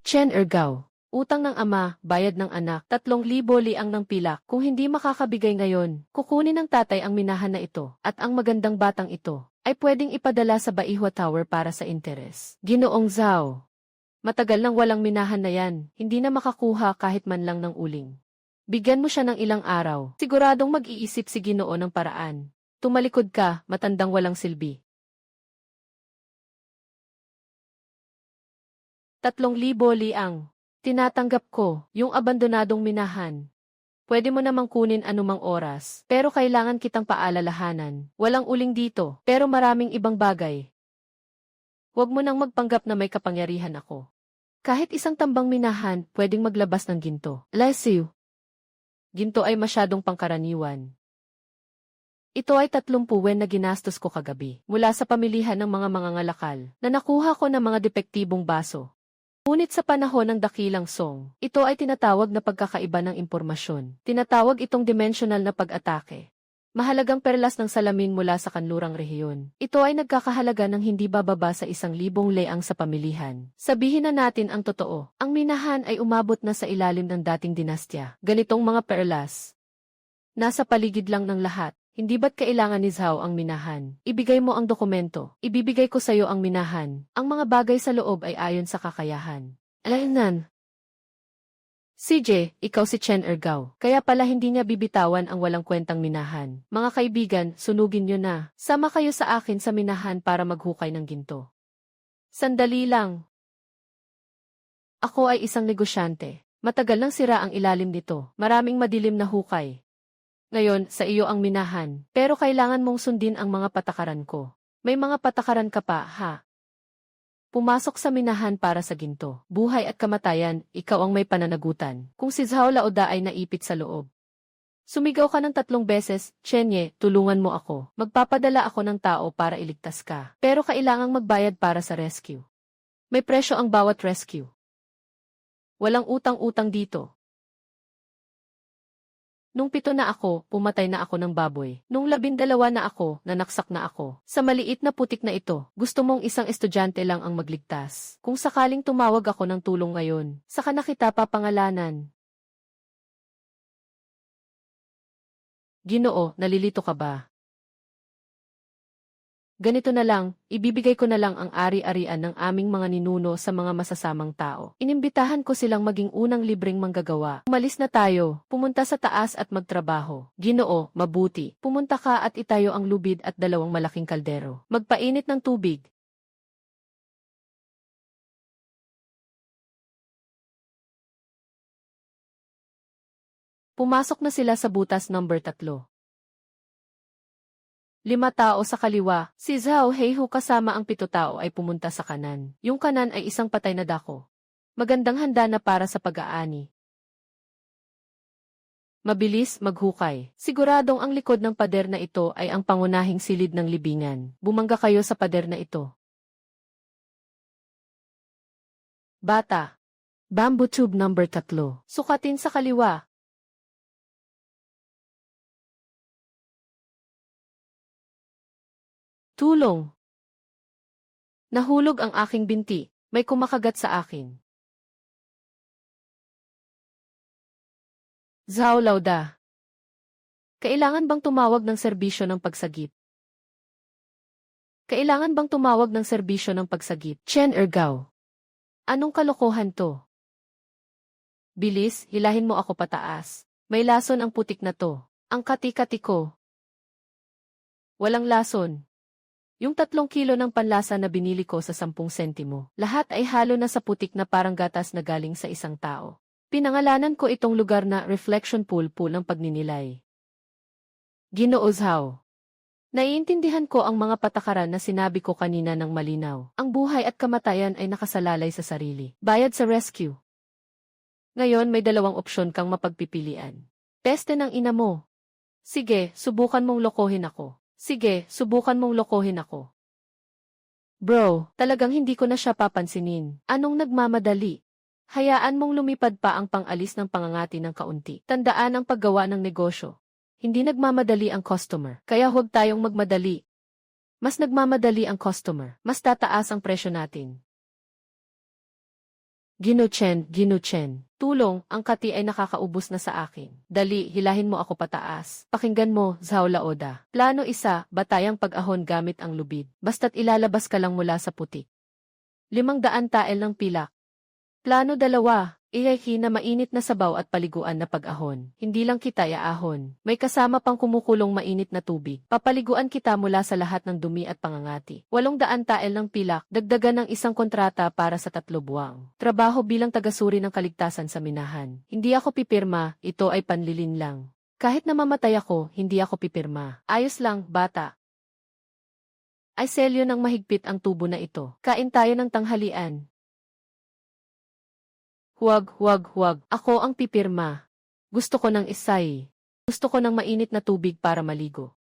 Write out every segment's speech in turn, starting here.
Chen Ergao. Utang ng ama, bayad ng anak, 3,000 liang ng pilak. Kung hindi makakabigay ngayon, kukunin ng tatay ang minahan na ito, at ang magandang batang ito, ay pwedeng ipadala sa Baihua Tower para sa interes. Ginoong Zhao. Matagal nang walang minahan na yan, hindi na makakuha kahit man lang ng uling. Bigyan mo siya ng ilang araw, siguradong mag-iisip si Ginoo ng paraan. Tumalikod ka, matandang walang silbi. 3,000 liang. Tinatanggap ko, yung abandonadong minahan. Pwede mo namang kunin anumang oras, pero kailangan kitang paalalahanan. Walang uling dito, pero maraming ibang bagay. Huwag mo nang magpanggap na may kapangyarihan ako. Kahit isang tambang minahan, pwedeng maglabas ng ginto. Lesiu. Ginto ay masyadong pangkaraniwan. Ito ay 30 wen na ginastos ko kagabi, mula sa pamilihan ng mga mangangalakal, na nakuha ko ng mga depektibong baso. Ngunit sa panahon ng dakilang Song, ito ay tinatawag na pagkakaiba ng impormasyon. Tinatawag itong dimensional na pag-atake. Mahalagang perlas ng salamin mula sa kanlurang rehiyon. Ito ay nagkakahalaga ng hindi bababa sa 1,000 leang sa pamilihan. Sabihin na natin ang totoo, ang minahan ay umabot na sa ilalim ng dating dinastya. Ganitong mga perlas. Nasa paligid lang ng lahat. Hindi ba't kailangan ni Zhao ang minahan? Ibigay mo ang dokumento. Ibibigay ko sa'yo ang minahan. Ang mga bagay sa loob ay ayon sa kakayahan. Alainan. CJ, ikaw si Chen Ergao. Kaya pala hindi niya bibitawan ang walang kwentang minahan. Mga kaibigan, sunugin niyo na. Sama kayo sa akin sa minahan para maghukay ng ginto. Sandali lang. Ako ay isang negosyante. Matagal nang sira ang ilalim nito. Maraming madilim na hukay. Ngayon, sa iyo ang minahan, pero kailangan mong sundin ang mga patakaran ko. May mga patakaran ka pa, ha? Pumasok sa minahan para sa ginto. Buhay at kamatayan, ikaw ang may pananagutan. Kung si Zhao Laoda ay naipit sa loob. Sumigaw ka ng 3 beses, Chenye, tulungan mo ako. Magpapadala ako ng tao para iligtas ka. Pero kailangang magbayad para sa rescue. May presyo ang bawat rescue. Walang utang-utang dito. Nung 7 na ako, pumatay na ako ng baboy. Nung 12 na ako, nanaksak na ako. Sa maliit na putik na ito, gusto mong isang estudyante lang ang magligtas. Kung sakaling tumawag ako ng tulong ngayon, saka na kita papangalanan. Ginoo, nalilito ka ba? Ganito na lang, ibibigay ko na lang ang ari-arian ng aming mga ninuno sa mga masasamang tao. Inimbitahan ko silang maging unang libreng manggagawa. Umalis na tayo, pumunta sa taas at magtrabaho. Ginoo, mabuti. Pumunta ka at itayo ang lubid at 2 malaking kaldero. Magpainit ng tubig. Pumasok na sila sa butas number 3. 5 tao sa kaliwa, si Zhao Heihu kasama ang 7 tao ay pumunta sa kanan. Yung kanan ay isang patay na dako. Magandang handa na para sa pag-aani. Mabilis, maghukay. Siguradong ang likod ng pader na ito ay ang pangunahing silid ng libingan. Bumangga kayo sa pader na ito. Bata. Bamboo tube number 3. Sukatin sa kaliwa. Tulong. Nahulog ang aking binti. May kumakagat sa akin. Zhao Laoda. Kailangan bang tumawag ng serbisyo ng pagsagip? Kailangan bang tumawag ng serbisyo ng pagsagip? Chen Ergao. Anong kalokohan to? Bilis, hilahin mo ako pataas. May lason ang putik na to. Ang kati-kati ko. Walang lason. Yung 3 kilo ng panlasa na binili ko sa 10 sentimo, lahat ay halo na sa putik na parang gatas na galing sa isang tao. Pinangalanan ko itong lugar na reflection pool ng pagninilay. Ginoo Zhao. Naiintindihan ko ang mga patakaran na sinabi ko kanina ng malinaw. Ang buhay at kamatayan ay nakasalalay sa sarili. Bayad sa rescue. Ngayon may 2 opsyon kang mapagpipilian. Peste ng ina mo. Sige, subukan mong lokohin ako. Sige, subukan mong lokohin ako. Bro, talagang hindi ko na siya papansinin. Anong nagmamadali? Hayaan mong lumipad pa ang pangalis ng pangangati ng kaunti. Tandaan ang paggawa ng negosyo. Hindi nagmamadali ang customer, kaya huwag tayong magmadali. Mas nagmamadali ang customer, mas tataas ang presyo natin. Gino Chen. Tulong, ang kati ay nakakaubos na sa akin. Dali, hilahin mo ako pataas. Pakinggan mo, Zhao Laoda. Plano 1, batayang pag-ahon gamit ang lubid. Basta't ilalabas ka lang mula sa putik. 500 tael ng pilak. Plano 2, iyahi na mainit na sabaw at paliguan na pag-ahon. Hindi lang kita iaahon. May kasama pang kumukulong mainit na tubig. Papaliguan kita mula sa lahat ng dumi at pangangati. 800 tael ng pilak, dagdagan ng 1 kontrata para sa 3 buwang. Trabaho bilang tagasuri ng kaligtasan sa minahan. Hindi ako pipirma, ito ay panlilin lang. Kahit namamatay ako, hindi ako pipirma. Ayos lang, bata. Ay selyo ng mahigpit ang tubo na ito. Kain tayo ng tanghalian. Huwag. Ako ang pipirma. Gusto ko ng isay. Gusto ko ng mainit na tubig para maligo.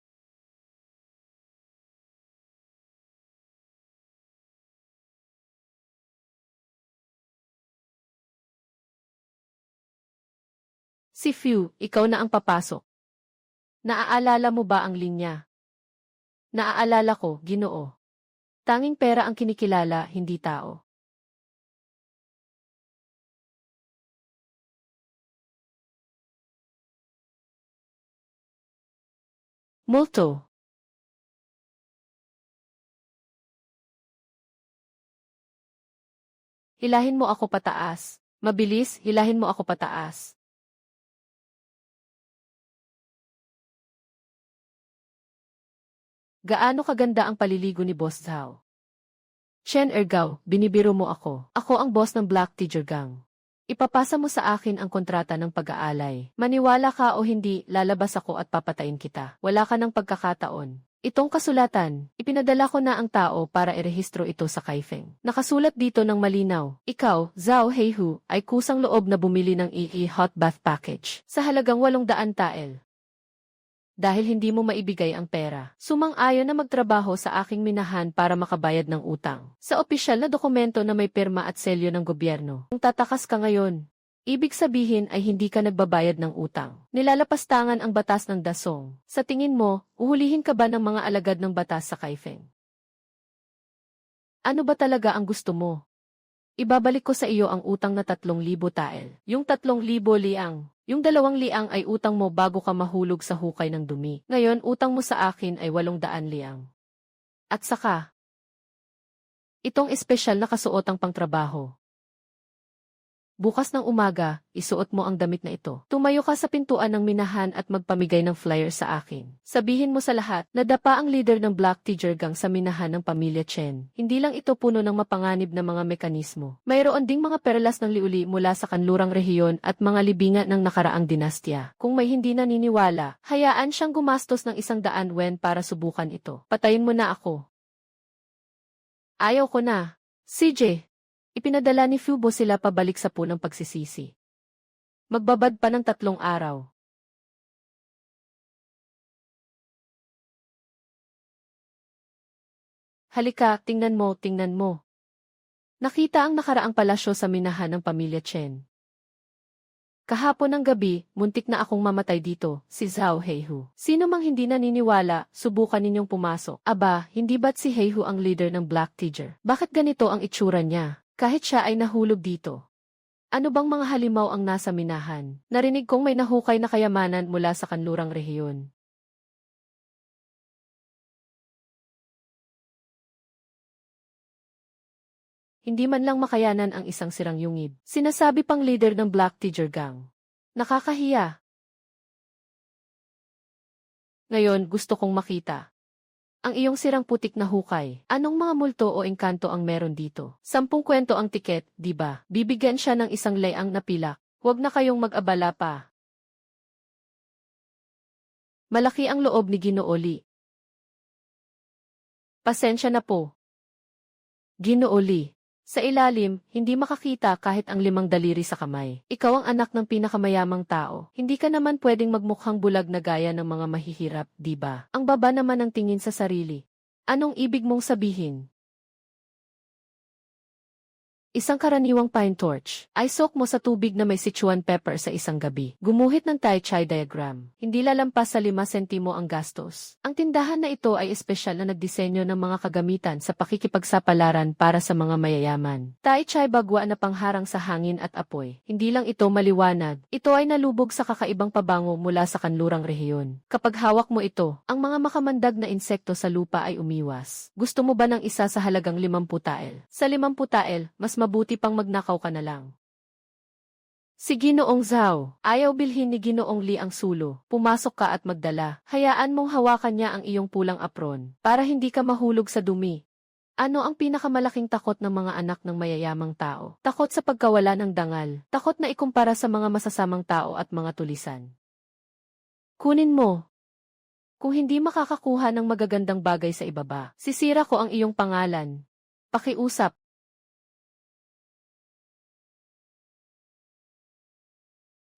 Si Fu, ikaw na ang papasok. Naaalala mo ba ang linya? Naaalala ko, Ginoo. Tanging pera ang kinikilala, hindi tao. Multo. Hilahin mo ako pataas. Mabilis, hilahin mo ako pataas. Gaano kaganda ang paliligo ni Boss Zhao? Chen Ergao, binibiro mo ako. Ako ang boss ng Black Tiger Gang. Ipapasa mo sa akin ang kontrata ng pag-aalay. Maniwala ka o hindi, lalabas ako at papatayin kita. Wala ka ng pagkakataon. Itong kasulatan, ipinadala ko na ang tao para irehistro ito sa Kaifeng. Nakasulat dito ng malinaw, ikaw, Zhao Heihu, ay kusang loob na bumili ng EE Hot Bath Package sa halagang 800 tael. Dahil hindi mo maibigay ang pera, sumang-ayon na magtrabaho sa aking minahan para makabayad ng utang. Sa opisyal na dokumento na may pirma at selyo ng gobyerno. Kung tatakas ka ngayon, ibig sabihin ay hindi ka nagbabayad ng utang. Nilalapastangan ang batas ng dasong. Sa tingin mo, uhulihin ka ba ng mga alagad ng batas sa Kaifeng? Ano ba talaga ang gusto mo? Ibabalik ko sa iyo ang utang na 3,000 tael. Yung 3,000 liang. Yung 2 liang ay utang mo bago ka mahulog sa hukay ng dumi. Ngayon, utang mo sa akin ay 800 liang. At saka, itong espesyal na kasuotang pangtrabaho. Bukas ng umaga, isuot mo ang damit na ito. Tumayo ka sa pintuan ng minahan at magpamigay ng flyer sa akin. Sabihin mo sa lahat, nadapa ang leader ng Black Tiger Gang sa minahan ng pamilya Chen. Hindi lang ito puno ng mapanganib na mga mekanismo. Mayroon ding mga perlas ng liuli mula sa kanlurang rehiyon at mga libingan ng nakaraang dinastya. Kung may hindi naniniwala, hayaan siyang gumastos ng 100 wen para subukan ito. Patayin mo na ako. Ayaw ko na. CJ. Ipinadala ni Fubo sila pabalik sa punang pagsisisi. Magbabad pa ng 3 araw. Halika, tingnan mo. Nakita ang nakaraang palasyo sa minahan ng pamilya Chen. Kahapon ng gabi, muntik na akong mamatay dito, si Zhao Heihu. Sino mang hindi naniniwala, subukan ninyong pumasok. Aba, hindi ba't si Heihu ang leader ng Black Tiger? Bakit ganito ang itsura niya? Kahit siya ay nahulog dito. Ano bang mga halimaw ang nasa minahan? Narinig kong may nahukay na kayamanan mula sa kanlurang rehiyon. Hindi man lang makayanan ang isang sirang yungib. Sinasabi pang leader ng Black Tiger Gang. Nakakahiya. Ngayon gusto kong makita ang iyong sirang putik na hukay. Anong mga multo o engkanto ang meron dito? 10 kwento ang tiket, di ba? Bibigyan siya ng 1 layang na pilak. Huwag na kayong mag-abala pa. Malaki ang loob ni Ginoo Li. Pasensya na po. Ginoo Li. Sa ilalim, hindi makakita kahit ang 5 daliri sa kamay. Ikaw ang anak ng pinakamayamang tao. Hindi ka naman pwedeng magmukhang bulag na gaya ng mga mahihirap, di ba? Ang baba naman ang tingin sa sarili. Anong ibig mong sabihin? Isang karaniwang pine torch. Ay soak mo sa tubig na may Sichuan pepper sa isang gabi. Gumuhit ng Tai Chi diagram. Hindi lalampas sa 5 sentimo ang gastos. Ang tindahan na ito ay espesyal na nagdisenyo ng mga kagamitan sa pakikipagsapalaran para sa mga mayayaman. Tai Chi bagwa na pangharang sa hangin at apoy. Hindi lang ito maliwanag. Ito ay nalubog sa kakaibang pabango mula sa kanlurang rehiyon. Kapag hawak mo ito, ang mga makamandag na insekto sa lupa ay umiwas. Gusto mo ba ng isa sa halagang 50 tael? Sa 50 tael, mas mabuti pang magnakaw ka na lang. Si Ginoong Zhao, ayaw bilhin ni Ginoong Li ang sulo. Pumasok ka at magdala. Hayaan mong hawakan niya ang iyong pulang apron, para hindi ka mahulog sa dumi. Ano ang pinakamalaking takot ng mga anak ng mayayamang tao? Takot sa pagkawala ng dangal. Takot na ikumpara sa mga masasamang tao at mga tulisan. Kunin mo. Kung hindi makakakuha ng magagandang bagay sa ibaba, sisira ko ang iyong pangalan. Pakiusap.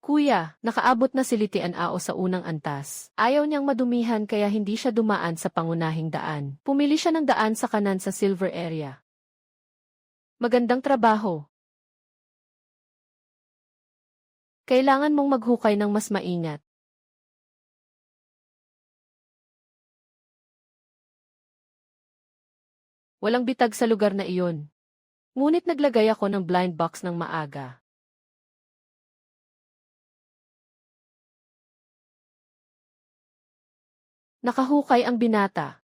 Kuya, nakaabot na si Litian Ao sa unang antas. Ayaw niyang madumihan kaya hindi siya dumaan sa pangunahing daan. Pumili siya ng daan sa kanan sa silver area. Magandang trabaho. Kailangan mong maghukay ng mas maingat. Walang bitag sa lugar na iyon. Ngunit naglagay ako ng blind box ng maaga. Nakahukay ang binata.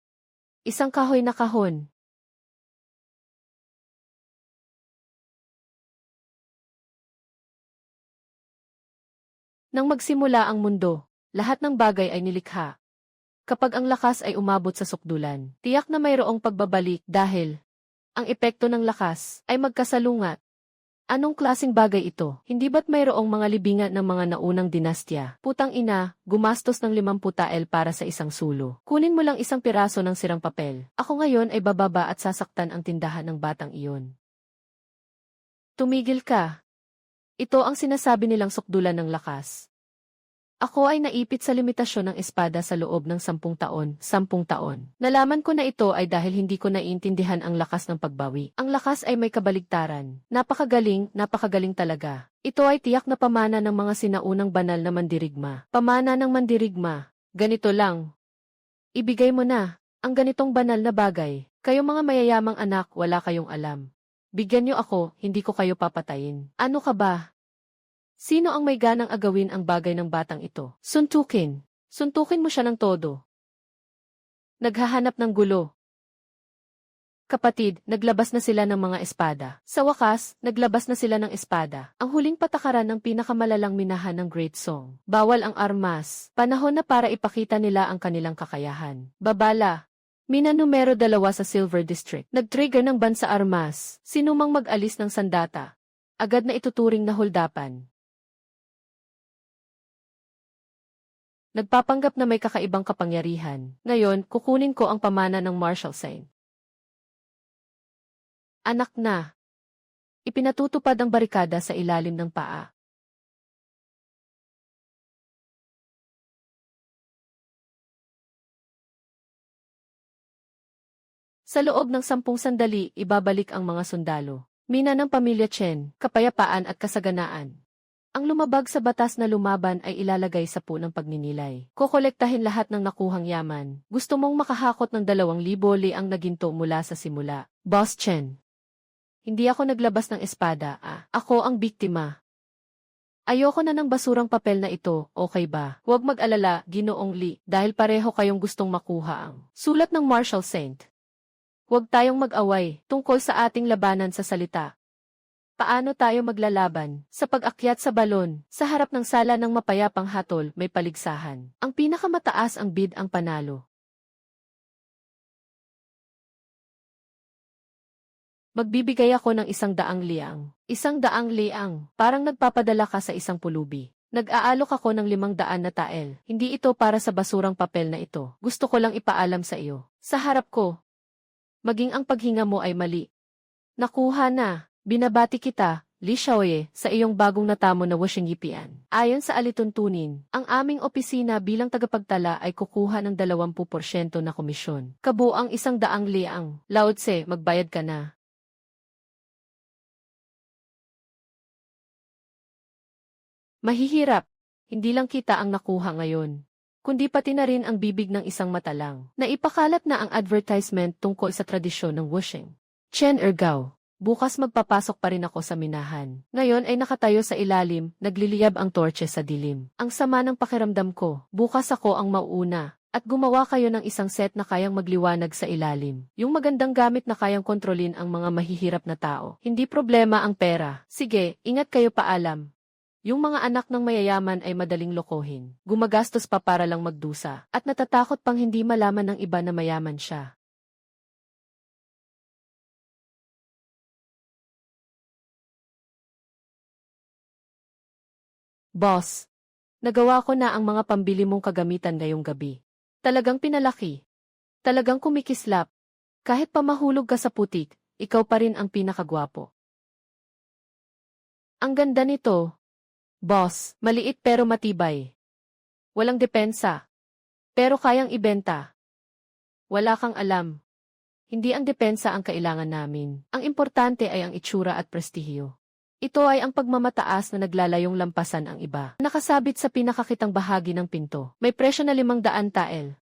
Isang kahoy na kahon. Nang magsimula ang mundo, lahat ng bagay ay nilikha. Kapag ang lakas ay umabot sa sukdulan, tiyak na mayroong pagbabalik dahil ang epekto ng lakas ay magkasalungat. Anong klaseng bagay ito? Hindi ba't mayroong mga libingan ng mga naunang dinastya? Putang ina, gumastos ng 50 tael para sa isang sulo. Kunin mo lang isang piraso ng sirang papel. Ako ngayon ay bababa at sasaktan ang tindahan ng batang iyon. Tumigil ka. Ito ang sinasabi nilang sukdulan ng lakas. Ako ay naipit sa limitasyon ng espada sa loob ng 10 taon, 10 taon. Nalaman ko na ito ay dahil hindi ko naiintindihan ang lakas ng pagbawi. Ang lakas ay may kabaligtaran. Napakagaling, napakagaling talaga. Ito ay tiyak na pamana ng mga sinaunang banal na mandirigma. Pamana ng mandirigma. Ganito lang. Ibigay mo na ang ganitong banal na bagay. Kayong mga mayayamang anak, wala kayong alam. Bigyan niyo ako, hindi ko kayo papatayin. Ano ka ba? Sino ang may ganang agawin ang bagay ng batang ito? Suntukin. Suntukin mo siya ng todo. Naghahanap ng gulo. Kapatid, naglabas na sila ng mga espada. Sa wakas, naglabas na sila ng espada. Ang huling patakaran ng pinakamalalang minahan ng Great Song. Bawal ang armas. Panahon na para ipakita nila ang kanilang kakayahan. Babala. Mina numero 2 sa Silver District. Nag-trigger ng bansa armas. Sinumang mag-alis ng sandata. Agad na ituturing na holdapan. Nagpapanggap na may kakaibang kapangyarihan. Ngayon, kukunin ko ang pamana ng martial sign. Anak na. Ipinatutupad ang barikada sa ilalim ng paa. Sa loob ng 10 sandali, ibabalik ang mga sundalo. Mina ng pamilya Chen, kapayapaan at kasaganaan. Ang lumabag sa batas na lumaban ay ilalagay sa punang pagninilay. Kokolektahin lahat ng nakuhang yaman. Gusto mong makahakot ng 2,000 li ang naginto mula sa simula. Boss Chen. Hindi ako naglabas ng espada, Ako ang biktima. Ayoko na ng basurang papel na ito, okay ba? Huwag mag-alala, Ginoong Li, dahil pareho kayong gustong makuha ang sulat ng Martial Saint. Huwag tayong mag-away tungkol sa ating labanan sa salita. Paano tayo maglalaban? Sa pag-akyat sa balon, sa harap ng sala ng mapayapang hatol, may paligsahan. Ang pinakamataas ang bid ang panalo. Magbibigay ako ng 100 liang. 100 liang, parang nagpapadala ka sa isang pulubi. Nag-aalok ako ng 500 na tael. Hindi ito para sa basurang papel na ito. Gusto ko lang ipaalam sa iyo. Sa harap ko, maging ang paghinga mo ay mali. Nakuha na. Binabati kita, Li Xiaoye, sa iyong bagong natamo na washing yipian. Ayon sa alituntunin, ang aming opisina bilang tagapagtala ay kukuha ng 20% na komisyon. Kabuang 100 liang. Lao Tse, magbayad ka na. Mahihirap. Hindi lang kita ang nakuha ngayon, kundi pati na rin ang bibig ng isang matalang. Naipakalat na ang advertisement tungkol sa tradisyon ng wushing. Chen Ergao, bukas magpapasok pa rin ako sa minahan. Ngayon ay nakatayo sa ilalim, nagliliyab ang torche sa dilim. Ang sama ng pakiramdam ko, bukas ako ang mauuna. At gumawa kayo ng isang set na kayang magliwanag sa ilalim. Yung magandang gamit na kayang kontrolin ang mga mahihirap na tao. Hindi problema ang pera. Sige, ingat kayo, paalam. Yung mga anak ng mayayaman ay madaling lokohin. Gumagastos pa para lang magdusa. At natatakot pang hindi malaman ng iba na mayaman siya. Boss, nagawa ko na ang mga pambili mong kagamitan ngayong gabi. Talagang pinalaki. Talagang kumikislap. Kahit pa mahulog ka sa putik, ikaw pa rin ang pinakagwapo. Ang ganda nito. Boss, maliit pero matibay. Walang depensa. Pero kayang ibenta. Wala kang alam. Hindi ang depensa ang kailangan namin. Ang importante ay ang itsura at prestihiyo. Ito ay ang pagmamataas na naglalayong lampasan ang iba. Nakasabit sa pinakakitang bahagi ng pinto. May presyo na 500 tael.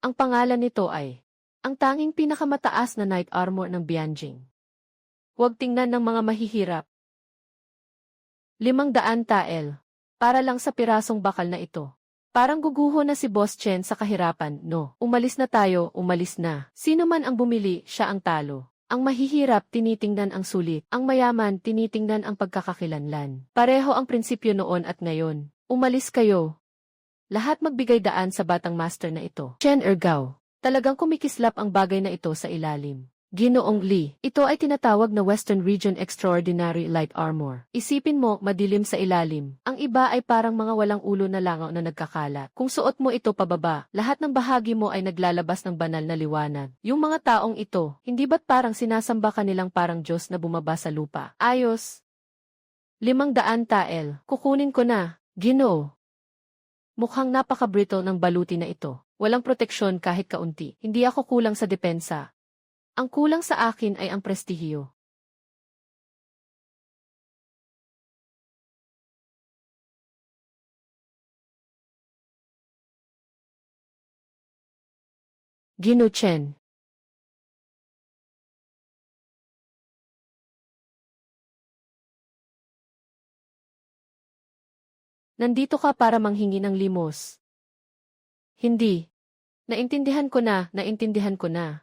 Ang pangalan nito ay ang tanging pinakamataas na knight armor ng Bianjing. Huwag tingnan ng mga mahihirap. 500 tael. Para lang sa pirasong bakal na ito. Parang guguho na si Boss Chen sa kahirapan, no? Umalis na tayo, umalis na. Sino man ang bumili, siya ang talo. Ang mahihirap, tinitingnan ang sulit. Ang mayaman, tinitingnan ang pagkakakilanlan. Pareho ang prinsipyo noon at ngayon. Umalis kayo. Lahat magbigay daan sa batang master na ito. Chen Ergao. Talagang kumikislap ang bagay na ito sa ilalim. Ginoong Li, ito ay tinatawag na Western Region Extraordinary Light Armor. Isipin mo, madilim sa ilalim. Ang iba ay parang mga walang ulo na langaw na nagkakalat. Kung suot mo ito pababa, lahat ng bahagi mo ay naglalabas ng banal na liwanag. Yung mga taong ito, hindi ba't parang sinasamba kanilang parang Diyos na bumaba sa lupa? Ayos. 500 tael. Kukunin ko na. Ginoo. Mukhang napaka-brittle ng baluti na ito. Walang proteksyon kahit kaunti. Hindi ako kulang sa depensa. Ang kulang sa akin ay ang prestihiyo. Gino Chen. Nandito ka para manghingi ng limos. Hindi. Naintindihan ko na, naintindihan ko na.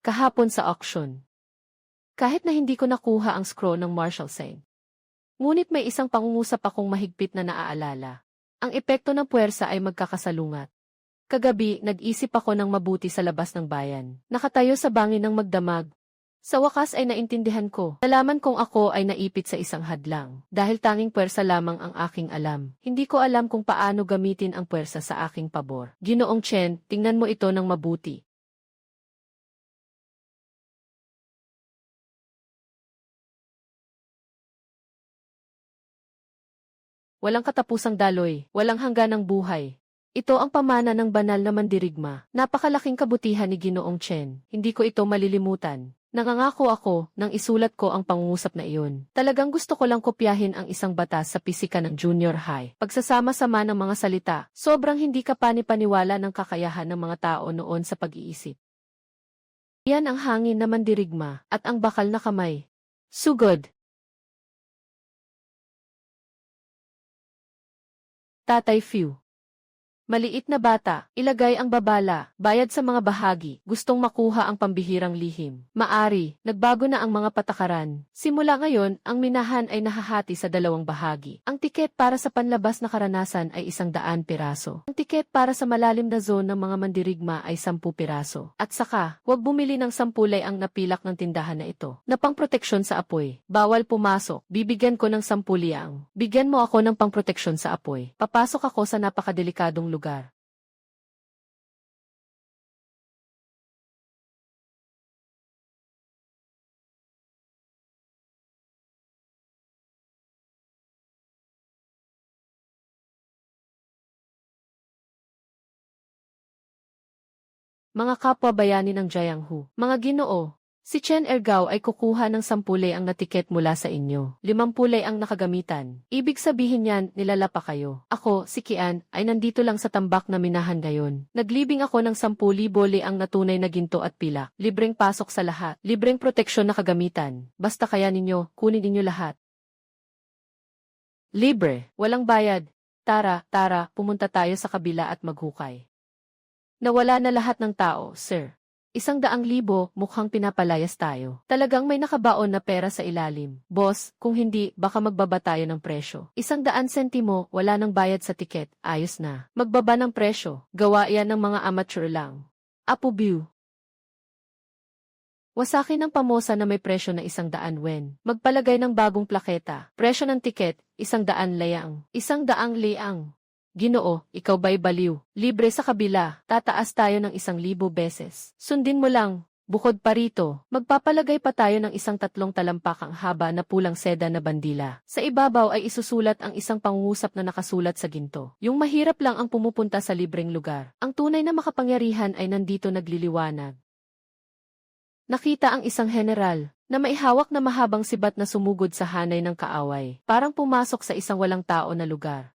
Kahapon sa auction. Kahit na hindi ko nakuha ang scroll ng Marshal Saint. Ngunit may isang pangungusap akong mahigpit na naaalala. Ang epekto ng puwersa ay magkakasalungat. Kagabi, nag-isip ako ng mabuti sa labas ng bayan. Nakatayo sa bangin ng magdamag. Sa wakas ay naintindihan ko. Nalaman kong ako ay naipit sa isang hadlang. Dahil tanging puwersa lamang ang aking alam. Hindi ko alam kung paano gamitin ang puwersa sa aking pabor. Ginoong Chen, tingnan mo ito ng mabuti. Walang katapusang daloy, walang hangganang buhay. Ito ang pamana ng banal na mandirigma. Napakalaking kabutihan ni Ginoong Chen. Hindi ko ito malilimutan. Nangangako ako nang isulat ko ang pangungusap na iyon. Talagang gusto ko lang kopyahin ang isang batas sa pisika ng junior high. Pagsasama-sama ng mga salita, sobrang hindi ka panipaniwala ng kakayahan ng mga tao noon sa pag-iisip. Iyan ang hangin na mandirigma at ang bakal na kamay. Sugod. Tatay Few. Maliit na bata, ilagay ang babala, bayad sa mga bahagi, gustong makuha ang pambihirang lihim. Maari, nagbago na ang mga patakaran. Simula ngayon, ang minahan ay nahahati sa 2 bahagi. Ang tiket para sa panlabas na karanasan ay 100 piraso. Ang tiket para sa malalim na zone ng mga mandirigma ay 10 piraso. At saka, huwag bumili ng 10 ang napilak ng tindahan na ito. Na pangproteksyon sa apoy. Bawal pumasok. Bibigyan ko ng 10 liang. Bigyan mo ako ng pangproteksyon sa apoy. Papasok ako sa napakadelikadong lugar. Mga kapwa bayani ng Jianghu, mga Ginoo, Si Chen Ergao ay kukuha ng 10 ang natiket mula sa inyo. 50 ang nakagamitan. Ibig sabihin yan, nilalapa kayo. Ako, si Kian, ay nandito lang sa tambak na minahan ngayon. Naglibing ako ng 10,000 ang natunay na ginto at pilak. Libreng pasok sa lahat. Libreng proteksyon na kagamitan. Basta kaya ninyo, kunin ninyo lahat. Libre, walang bayad. Tara, pumunta tayo sa kabila at maghukay. Nawala na lahat ng tao, sir. 100,000, mukhang pinapalayas tayo. Talagang may nakabaon na pera sa ilalim. Boss, kung hindi, baka magbaba tayo ng presyo. 100 sentimo, wala nang bayad sa tiket, ayos na. Magbaba ng presyo, gawa yan ng mga amateur lang. Apo View. Wasakin ng pamosa na may presyo na 100 wen. Magpalagay ng bagong plaketa. Presyo ng tiket, 100 layang. 100 liang. Ginoo, ikaw ba'y baliw? Libre sa kabila, tataas tayo ng 1,000 beses. Sundin mo lang. Bukod pa rito, magpapalagay pa tayo ng 3 talampakang haba na pulang seda na bandila. Sa ibabaw ay isusulat ang isang pangungusap na nakasulat sa ginto. Yung mahirap lang ang pumupunta sa libreng lugar. Ang tunay na makapangyarihan ay nandito nagliliwanag. Nakita ang isang general na maihawak na mahabang sibat na sumugod sa hanay ng kaaway. Parang pumasok sa isang walang tao na lugar.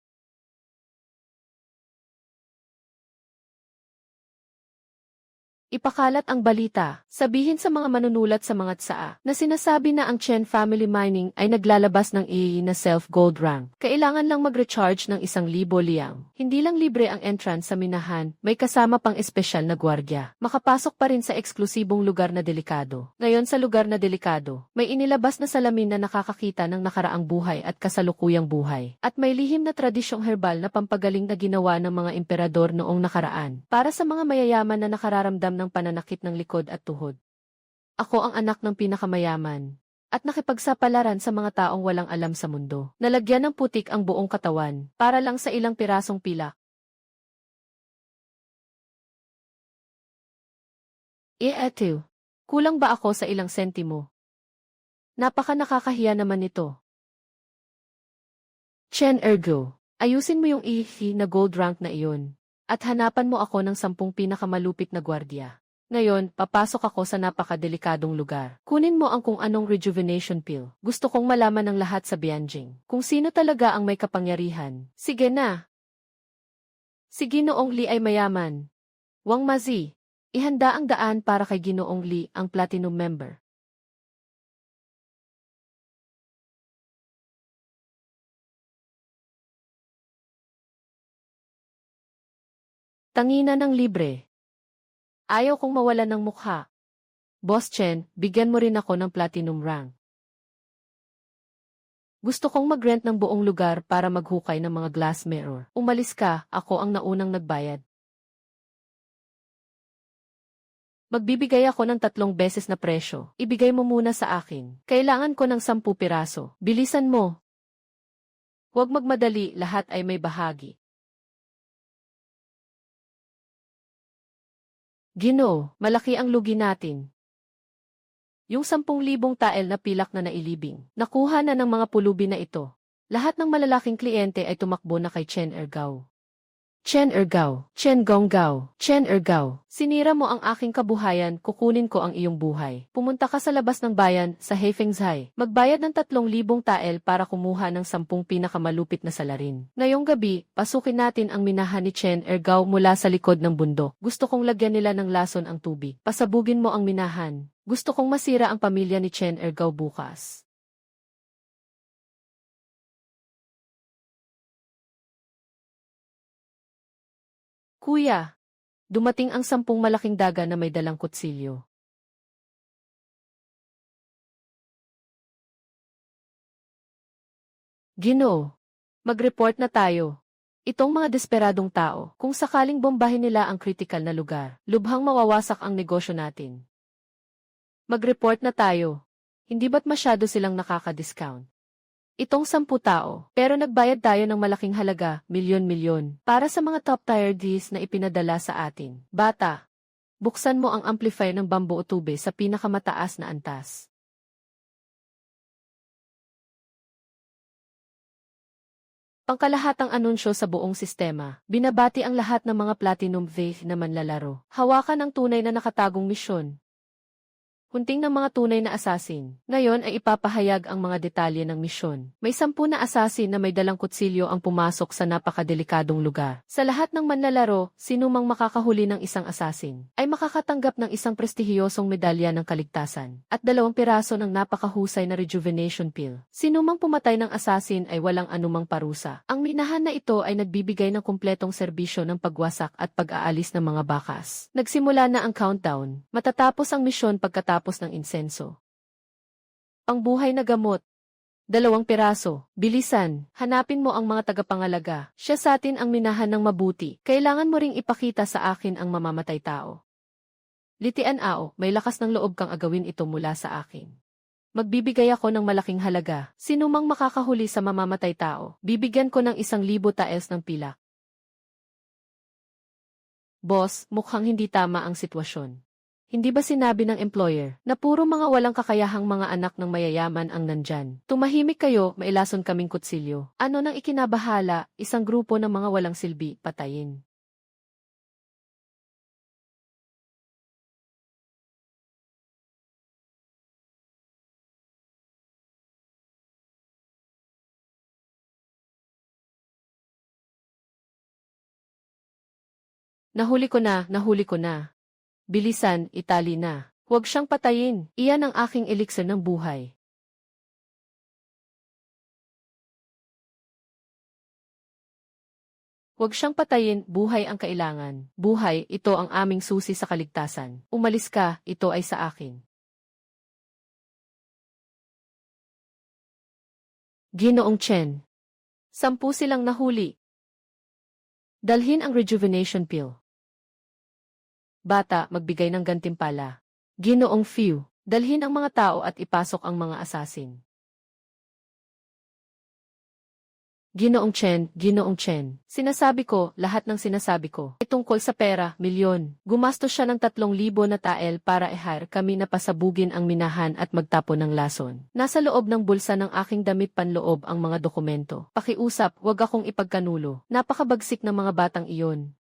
Ipakalat ang balita, sabihin sa mga manunulat sa mga tsaa na sinasabi na ang Chen Family Mining ay naglalabas ng EE na self-gold rank. Kailangan lang mag-recharge ng 1,000 liang. Hindi lang libre ang entrance sa minahan, may kasama pang espesyal na gwardiya. Makapasok pa rin sa eksklusibong lugar na delikado. Ngayon sa lugar na delikado, may inilabas na salamin na nakakakita ng nakaraang buhay at kasalukuyang buhay. At may lihim na tradisyong herbal na pampagaling na ginawa ng mga emperador noong nakaraan para sa mga mayayaman na nakararamdam ng pananakit ng likod at tuhod. Ako ang anak ng pinakamayaman at nakipagsapalaran sa mga taong walang alam sa mundo. Nalagyan ng putik ang buong katawan para lang sa ilang pirasong pilak. Eto, kulang ba ako sa ilang sentimo? Napaka nakakahiya naman nito. Chen Ergo, ayusin mo yung EE na gold rank na iyon. At hanapan mo ako ng 10 pinakamalupit na gwardiya. Ngayon, papasok ako sa napakadelikadong lugar. Kunin mo ang kung anong rejuvenation pill. Gusto kong malaman ng lahat sa Bianjing. Kung sino talaga ang may kapangyarihan. Sige na. Si Ginoong Li ay mayaman. Wang Mazi, ihanda ang daan para kay Ginoong Li, ang platinum member. Tangina ng libre. Ayaw kong mawalan ng mukha. Boss Chen, bigyan mo rin ako ng platinum rank. Gusto kong mag-rent ng buong lugar para maghukay ng mga glass mirror. Umalis ka, ako ang naunang nagbayad. Magbibigay ako ng 3 beses na presyo. Ibigay mo muna sa akin. Kailangan ko ng 10 piraso. Bilisan mo. Huwag magmadali, lahat ay may bahagi. Ginoo, malaki ang lugi natin. Yung 10,000 tael na pilak na nailibing, nakuha na ng mga pulubi na ito. Lahat ng malalaking kliyente ay tumakbo na kay Chen Ergao. Chen Ergao, Chen Gonggao, Chen Ergao, sinira mo ang aking kabuhayan, kukunin ko ang iyong buhay. Pumunta ka sa labas ng bayan, sa Heifengzhai. Magbayad ng 3,000 tael para kumuha ng 10 pinakamalupit na salarin. Ngayong gabi, pasukin natin ang minahan ni Chen Ergao mula sa likod ng bundok. Gusto kong lagyan nila ng lason ang tubig. Pasabugin mo ang minahan. Gusto kong masira ang pamilya ni Chen Ergao bukas. Kuya, dumating ang 10 malaking daga na may dalang kutsilyo. Ginoo, mag-report na tayo. Itong mga desperadong tao, kung sakaling bombahin nila ang kritikal na lugar, lubhang mawawasak ang negosyo natin. Mag-report na tayo. Hindi ba't masyado silang nakaka-discount? Itong 10 tao, pero nagbayad tayo ng malaking halaga, milyon-milyon, para sa mga top-tier Ds na ipinadala sa atin. Bata, buksan mo ang amplifier ng bamboo tube sa pinakamataas na antas. Pangkalahatang anunsyo sa buong sistema, binabati ang lahat ng mga Platinum Vape na manlalaro. Hawakan ang tunay na nakatagong misyon. Hunting ng mga tunay na asasin. Ngayon ay ipapahayag ang mga detalye ng misyon. May 10 na asasin na may dalang kutsilyo ang pumasok sa napakadelikadong lugar. Sa lahat ng manlalaro, sinumang makakahuli ng isang asasin ay makakatanggap ng isang prestihiyosong medalya ng kaligtasan at 2 piraso ng napakahusay na rejuvenation pill. Sinumang pumatay ng asasin ay walang anumang parusa. Ang minahan na ito ay nagbibigay ng kumpletong serbisyo ng pagwasak at pag-aalis ng mga bakas. Nagsimula na ang countdown. Matatapos ang misyon pagkatapos ng insenso. Pangbuhay na gamot. 2 piraso. Bilisan, hanapin mo ang mga tagapangalaga. Siya sa atin ang minahan ng mabuti. Kailangan mo ring ipakita sa akin ang mamamatay tao. Litian ao, may lakas ng loob kang agawin ito mula sa akin. Magbibigay ako ng malaking halaga. Sinumang makakahuli sa mamamatay tao, bibigyan ko ng 1,000 taels ng pilak. Boss, mukhang hindi tama ang sitwasyon. Hindi ba sinabi ng employer na puro mga walang kakayahang mga anak ng mayayaman ang nandyan? Tumahimik kayo, mailason kaming kutsilyo. Ano nang ikinabahala, isang grupo ng mga walang silbi, patayin. Nahuli ko na, nahuli ko na. Bilisan, itali na. Huwag siyang patayin. Iyan ang aking elixir ng buhay. Huwag siyang patayin, buhay ang kailangan. Buhay, ito ang aming susi sa kaligtasan. Umalis ka, ito ay sa akin. Ginoong Chen. 10 silang nahuli. Dalhin ang rejuvenation pill. Bata, magbigay ng gantimpala. Ginoong Few, dalhin ang mga tao at ipasok ang mga asasin. Ginoong Chen, sinasabi ko, lahat ng sinasabi ko, ay tungkol sa pera, milyon. Gumastos siya ng 3,000 na tael para i-hire kami na pasabugin ang minahan at magtapon ng lason. Nasa loob ng bulsa ng aking damit panloob ang mga dokumento. Pakiusap, wag akong ipagkanulo. Napakabagsik ng mga batang iyon.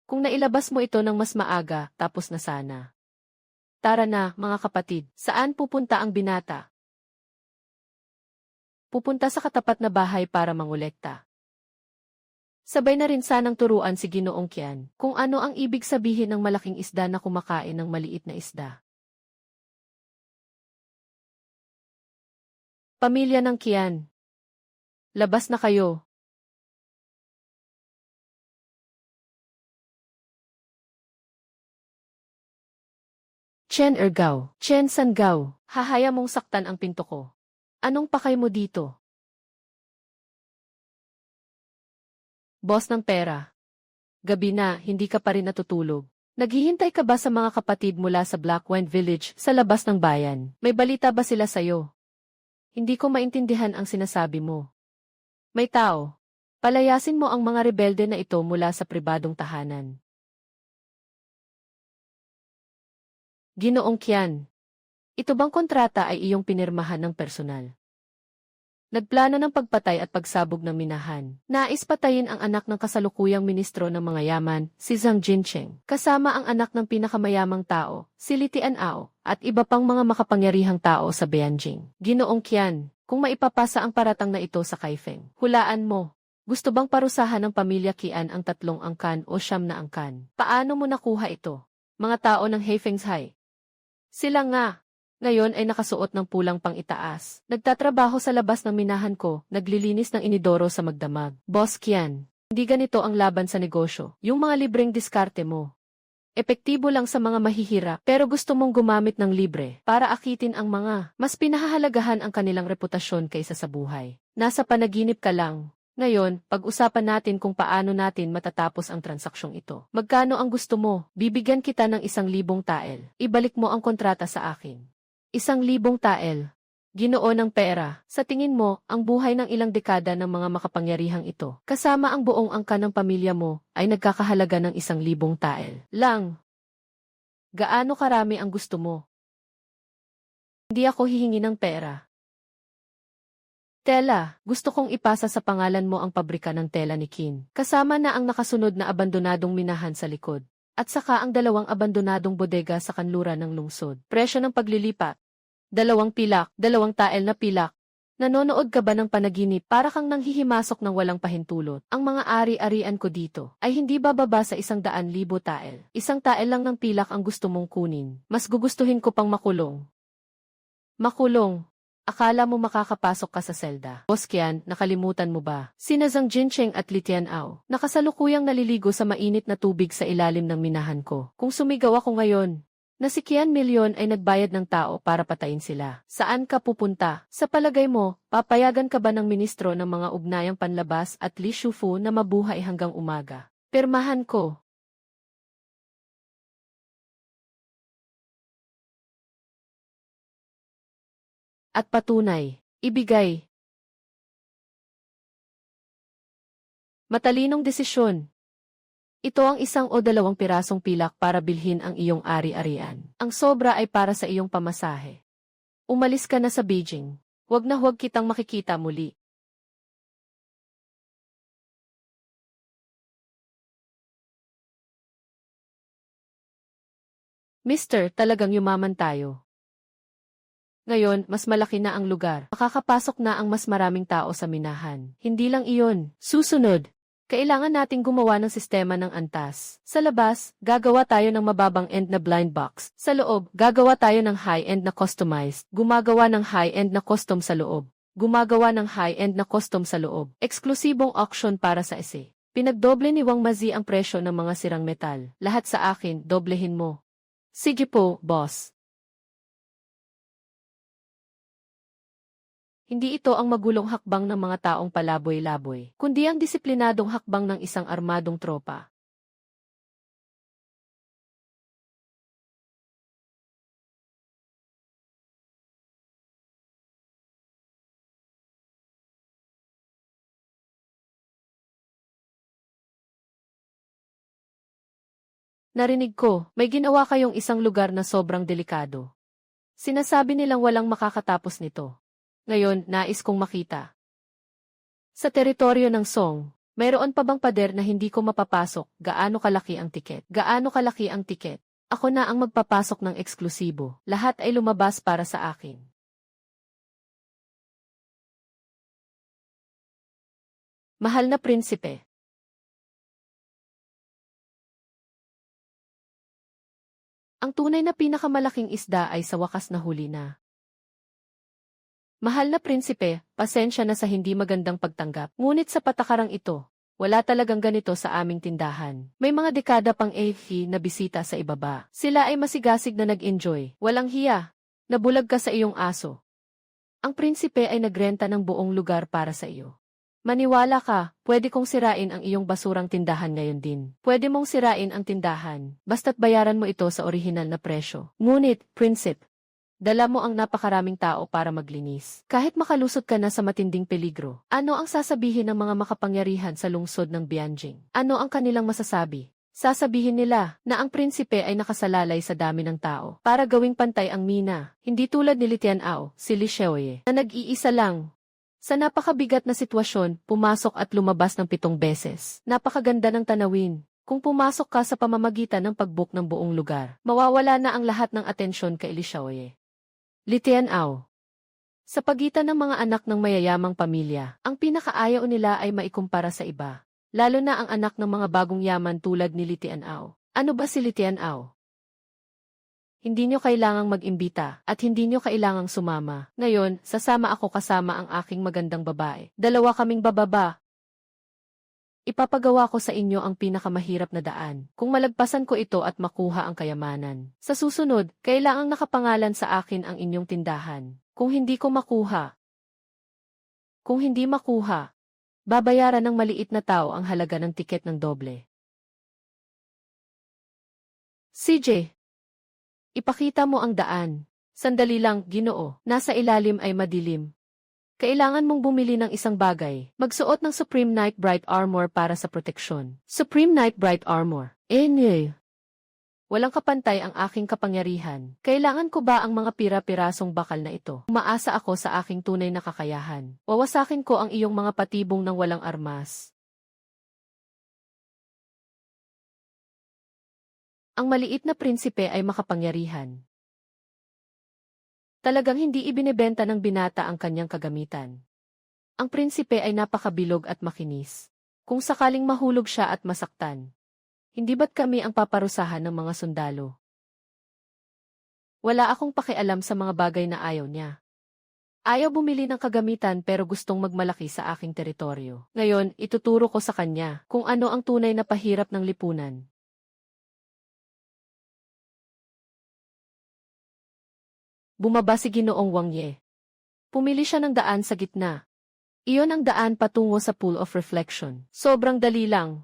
Kung nailabas mo ito ng mas maaga, tapos na sana. Tara na, mga kapatid, saan pupunta ang binata? Pupunta sa katapat na bahay para mangolekta. Sabay na rin sanang turuan si Ginoong Qian kung ano ang ibig sabihin ng malaking isda na kumakain ng maliit na isda. Pamilya ng Qian. Labas na kayo. Chen Ergao, Chen Sangao, hahaya mong saktan ang pinto ko. Anong pakay mo dito? Boss ng pera. Gabi na, hindi ka pa rin natutulog. Naghihintay ka ba sa mga kapatid mula sa Blackwine Village sa labas ng bayan? May balita ba sila sayo? Hindi ko maintindihan ang sinasabi mo. May tao. Palayasin mo ang mga rebelde na ito mula sa pribadong tahanan. Ginoong Qian, ito bang kontrata ay iyong pinirmahan ng personal? Nagplano ng pagpatay at pagsabog ng minahan. Nais patayin ang anak ng kasalukuyang ministro ng mga yaman, si Zhang Jincheng, kasama ang anak ng pinakamayamang tao, si Li Tianao, at iba pang mga makapangyarihang tao sa Beijing. Ginoong Qian, kung maipapasa ang paratang na ito sa Kaifeng, hulaan mo. Gusto bang parusahan ng pamilya Qian ang 3 angkan o 9 na angkan? Paano mo nakuha ito? Mga tao ng Heifengshai. Sila nga. Ngayon ay nakasuot ng pulang pang-itaas. Nagtatrabaho sa labas ng minahan ko, naglilinis ng inidoro sa magdamag. Boss Qian, hindi ganito ang laban sa negosyo. Yung mga libreng diskarte mo. Epektibo lang sa mga mahihirap, pero gusto mong gumamit ng libre para akitin ang mga mas pinahahalagahan ang kanilang reputasyon kaysa sa buhay. Nasa panaginip ka lang. Ngayon, pag-usapan natin kung paano natin matatapos ang transaksyong ito. Magkano ang gusto mo? Bibigyan kita ng 1,000 tael. Ibalik mo ang kontrata sa akin. 1,000 tael. Ginoo ng pera. Sa tingin mo, ang buhay ng ilang dekada ng mga makapangyarihang ito, kasama ang buong angkan ng pamilya mo, ay nagkakahalaga ng 1,000 tael. Lang. Gaano karami ang gusto mo? Hindi ako hihingi ng pera. Tela, gusto kong ipasa sa pangalan mo ang pabrika ng tela ni Kin. Kasama na ang nakasunod na abandonadong minahan sa likod. At saka ang 2 abandonadong bodega sa kanluran ng lungsod. Presyo ng paglilipat. 2 pilak, 2 tael na pilak. Nanonood ka ba ng panaginip para kang nanghihimasok ng walang pahintulot? Ang mga ari-arian ko dito ay hindi bababa sa 100,000 tael. 1 tael lang ng pilak ang gusto mong kunin. Mas gugustuhin ko pang makulong. Makulong. Akala mo makakapasok ka sa selda. Boskian, nakalimutan mo ba? Sina Zhang Jincheng at Li Tianao, nakasalukuyang naliligo sa mainit na tubig sa ilalim ng minahan ko. Kung sumigaw ako ngayon, na si Qian Milyon ay nagbayad ng tao para patayin sila. Saan ka pupunta? Sa palagay mo, papayagan ka ba ng ministro ng mga ugnayang panlabas at Li Shufu na mabuhay hanggang umaga? Pirmahan ko. At patunay, ibigay. Matalinong desisyon. Ito ang 1 o 2 pirasong pilak para bilhin ang iyong ari-arian. Ang sobra ay para sa iyong pamasahe. Umalis ka na sa Beijing. Huwag na huwag kitang makikita muli. Mister, talagang yumaman tayo. Ngayon, mas malaki na ang lugar. Makakapasok na ang mas maraming tao sa minahan. Hindi lang iyon. Susunod, kailangan nating gumawa ng sistema ng antas. Sa labas, gagawa tayo ng mababang end na blind box. Sa loob, gagawa tayo ng high-end na customized. Gumagawa ng high-end na custom sa loob. Gumagawa ng high-end na custom sa loob. Eksklusibong auction para sa ese. Pinagdoble ni Wang Mazi ang presyo ng mga sirang metal. Lahat sa akin, doblehin mo. Sige po, boss. Hindi ito ang magulong hakbang ng mga taong palaboy-laboy, kundi ang disiplinadong hakbang ng isang armadong tropa. Narinig ko, may ginawa kayong isang lugar na sobrang delikado. Sinasabi nilang walang makakatapos nito. Ngayon, nais kong makita. Sa teritoryo ng Song, mayroon pa bang pader na hindi ko mapapasok? Gaano kalaki ang tiket? Gaano kalaki ang tiket? Ako na ang magpapasok ng eksklusibo. Lahat ay lumabas para sa akin. Mahal na prinsipe. Ang tunay na pinakamalaking isda ay sa wakas na huli na. Mahal na prinsipe, pasensya na sa hindi magandang pagtanggap. Ngunit sa patakarang ito, wala talagang ganito sa aming tindahan. May mga dekada pang AFP na bisita sa ibaba. Sila ay masigasig na nag-enjoy. Walang hiya. Nabulag ka sa iyong aso. Ang prinsipe ay nagrenta ng buong lugar para sa iyo. Maniwala ka, pwede kong sirain ang iyong basurang tindahan ngayon din. Pwede mong sirain ang tindahan, basta't bayaran mo ito sa orihinal na presyo. Ngunit, prinsipe, dala mo ang napakaraming tao para maglinis. Kahit makalusot ka na sa matinding peligro, ano ang sasabihin ng mga makapangyarihan sa lungsod ng Bianjing? Ano ang kanilang masasabi? Sasabihin nila na ang prinsipe ay nakasalalay sa dami ng tao para gawing pantay ang mina, hindi tulad ni Li Tianao, si Li Xiaoye, na nag-iisa lang. Sa napakabigat na sitwasyon, pumasok at lumabas ng 7 beses. Napakaganda ng tanawin. Kung pumasok ka sa pamamagitan ng pag-book ng buong lugar, mawawala na ang lahat ng atensyon kay Li Xiaoye. Li Tianao. Sa pagitan ng mga anak ng mayayamang pamilya, ang pinakaayaw nila ay maikumpara sa iba. Lalo na ang anak ng mga bagong yaman tulad ni Li Tianao. Ano ba si Li Tianao? Hindi nyo kailangang mag-imbita at hindi nyo kailangang sumama. Ngayon, sasama ako kasama ang aking magandang babae. 2 kaming bababa. Ipapagawa ko sa inyo ang pinakamahirap na daan, kung malagpasan ko ito at makuha ang kayamanan. Sa susunod, kailangang nakapangalan sa akin ang inyong tindahan. Kung hindi makuha, babayaran ng maliit na tao ang halaga ng tiket ng doble. CJ, ipakita mo ang daan. Sandali lang, Ginoo, nasa ilalim ay madilim. Kailangan mong bumili ng isang bagay. Magsuot ng Supreme Night Bright Armor para sa proteksyon. Supreme Night Bright Armor. Walang kapantay ang aking kapangyarihan. Kailangan ko ba ang mga pira-pirasong bakal na ito? Umaasa ako sa aking tunay na kakayahan. Wawasakin ko ang iyong mga patibong ng walang armas. Ang maliit na prinsipe ay makapangyarihan. Talagang hindi ibinebenta ng binata ang kanyang kagamitan. Ang prinsipe ay napakabilog at makinis. Kung sakaling mahulog siya at masaktan, hindi ba't kami ang paparusahan ng mga sundalo? Wala akong pakialam sa mga bagay na ayaw niya. Ayaw bumili ng kagamitan pero gustong magmalaki sa aking teritoryo. Ngayon, ituturo ko sa kanya kung ano ang tunay na pahirap ng lipunan. Bumaba si Ginoong Wang Ye. Pumili siya ng daan sa gitna. Iyon ang daan patungo sa pool of reflection. Sobrang dali lang.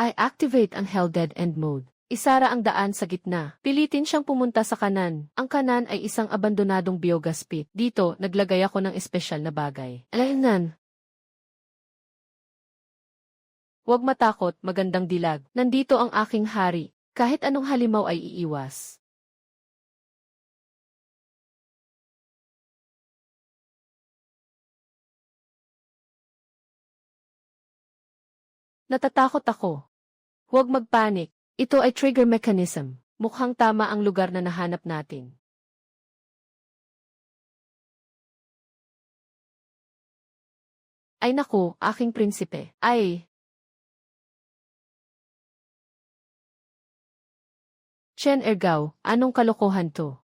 I activate ang Hell Dead End mode. Isara ang daan sa gitna. Pilitin siyang pumunta sa kanan. Ang kanan ay isang abandonadong biogas pit. Dito, naglagay ako ng espesyal na bagay. Alainan. Huwag matakot, magandang dilag. Nandito ang aking hari. Kahit anong halimaw ay iiwas. Natatakot ako. Huwag magpanik. Ito ay trigger mechanism. Mukhang tama ang lugar na nahanap natin. Ay naku, aking prinsipe. Ay! Chen Ergao, anong kalokohan to?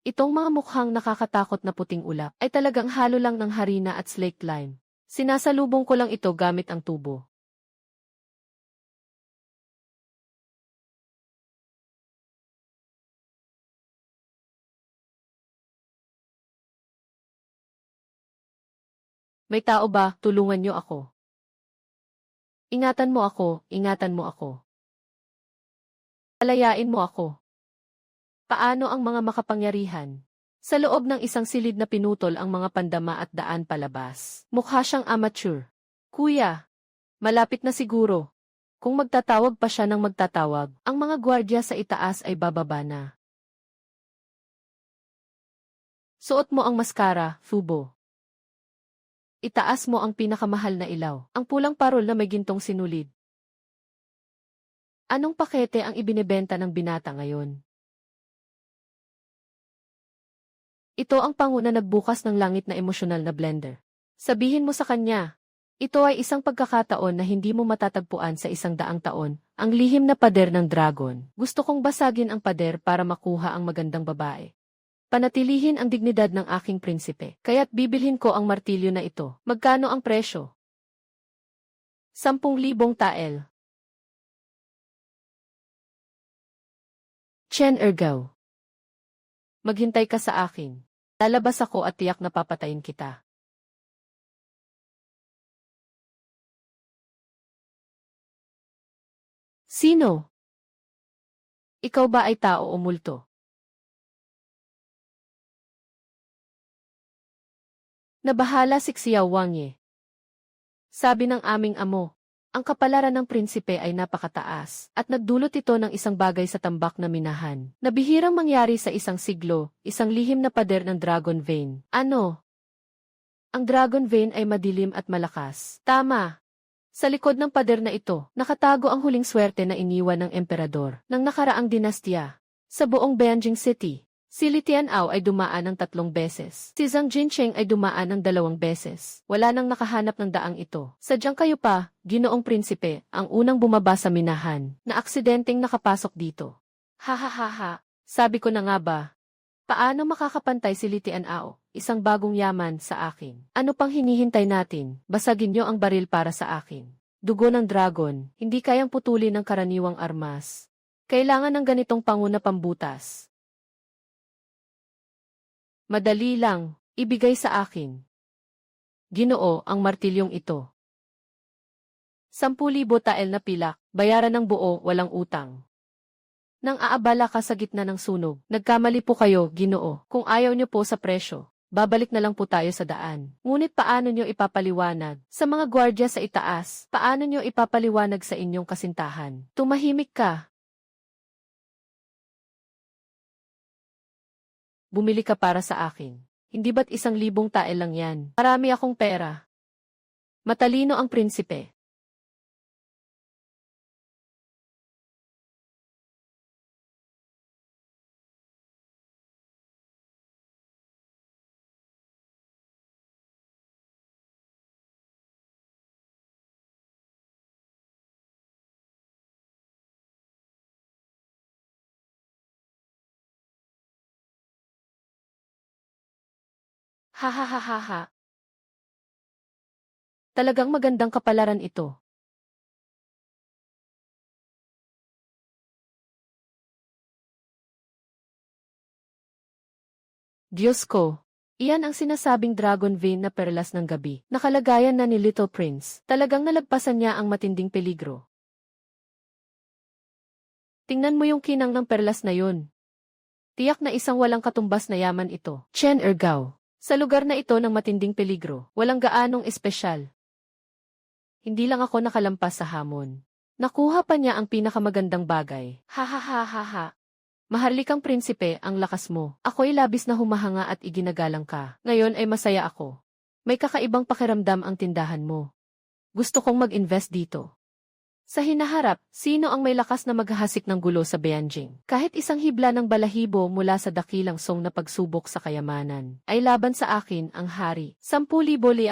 Itong mga mukhang nakakatakot na puting ulap ay talagang halo lang ng harina at slaked lime. Sinasalubong ko lang ito gamit ang tubo. May tao ba? Tulungan niyo ako. Ingatan mo ako, ingatan mo ako. Palayain mo ako. Paano ang mga makapangyarihan? Sa loob ng isang silid na pinutol ang mga pandama at daan palabas. Mukha siyang amateur. Kuya, malapit na siguro. Kung magtatawag pa siya ng magtatawag, ang mga gwardya sa itaas ay bababa na. Suot mo ang maskara, Fubo. Itaas mo ang pinakamahal na ilaw, ang pulang parol na may gintong sinulid. Anong pakete ang ibinebenta ng binata ngayon? Ito ang pango na nagbukas ng langit na emosyonal na blender. Sabihin mo sa kanya, ito ay isang pagkakataon na hindi mo matatagpuan sa 100 taon, ang lihim na pader ng dragon. Gusto kong basagin ang pader para makuha ang magandang babae. Panatilihin ang dignidad ng aking prinsipe, kaya't bibilhin ko ang martilyo na ito. Magkano ang presyo? 10,000 tael. Chen Ergao. Maghintay ka sa akin. Lalabas ako at tiyak na papatayin kita. Sino? Ikaw ba ay tao o multo? Nabahala si Xiao Wang Ye. Sabi ng aming amo, ang kapalaran ng prinsipe ay napakataas at nagdulot ito ng isang bagay sa tambak na minahan. Nabihirang mangyari sa isang siglo, isang lihim na pader ng Dragon Vein. Ano? Ang Dragon Vein ay madilim at malakas. Tama. Sa likod ng pader na ito, nakatago ang huling swerte na iniwan ng emperador ng nakaraang dinastiya. Sa buong Beijing City, si Li Tianao ay dumaan ng 3 beses. Si Zhang Jincheng ay dumaan ng 2 beses. Wala nang nakahanap ng daang ito. Sadyang kayo pa, Ginoong Prinsipe, ang unang bumaba sa minahan, na aksidenteng nakapasok dito. Ha ha ha ha, sabi ko na nga ba? Paano makakapantay si Li Tianao, isang bagong yaman sa akin? Ano pang hinihintay natin? Basagin niyo ang baril para sa akin. Dugo ng dragon, hindi kayang putulin ng karaniwang armas. Kailangan ng ganitong pango na pambutas. Madali lang, ibigay sa akin. Ginoo, ang martilyong ito. 10,000 tael na pilak, bayaran ng buo, walang utang. Nang aabala ka sa gitna ng sunog, nagkamali po kayo, Ginoo, kung ayaw niyo po sa presyo. babalik na lang po tayo sa daan. Ngunit paano nyo ipapaliwanag sa mga gwardya sa itaas? Paano nyo ipapaliwanag sa inyong kasintahan? Tumahimik ka. Bumili ka para sa akin. Hindi ba't 1,000 tael lang yan? Marami akong pera. Matalino ang prinsipe. Ha ha ha ha ha. Talagang magandang kapalaran ito. Diyos ko. Iyan ang sinasabing dragon vein na perlas ng gabi. Nakalagayan na ni Little Prince. Talagang nalagpasan niya ang matinding peligro. Tingnan mo yung kinang ng perlas na yun. Tiyak na isang walang katumbas na yaman ito. Chen Ergao. Sa lugar na ito ng matinding peligro, walang gaanong espesyal. Hindi lang ako nakalampas sa hamon. Nakuha pa niya ang pinakamagandang bagay. Ha ha ha ha ha. Maharlikang prinsipe, ang lakas mo. Ako'y labis na humahanga at iginagalang ka. Ngayon ay masaya ako. May kakaibang pakiramdam ang tindahan mo. Gusto kong mag-invest dito. Sa hinaharap, sino ang may lakas na maghahasik ng gulo sa Beijing? Kahit isang hibla ng balahibo mula sa dakilang song na pagsubok sa kayamanan, ay laban sa akin ang hari. 10,000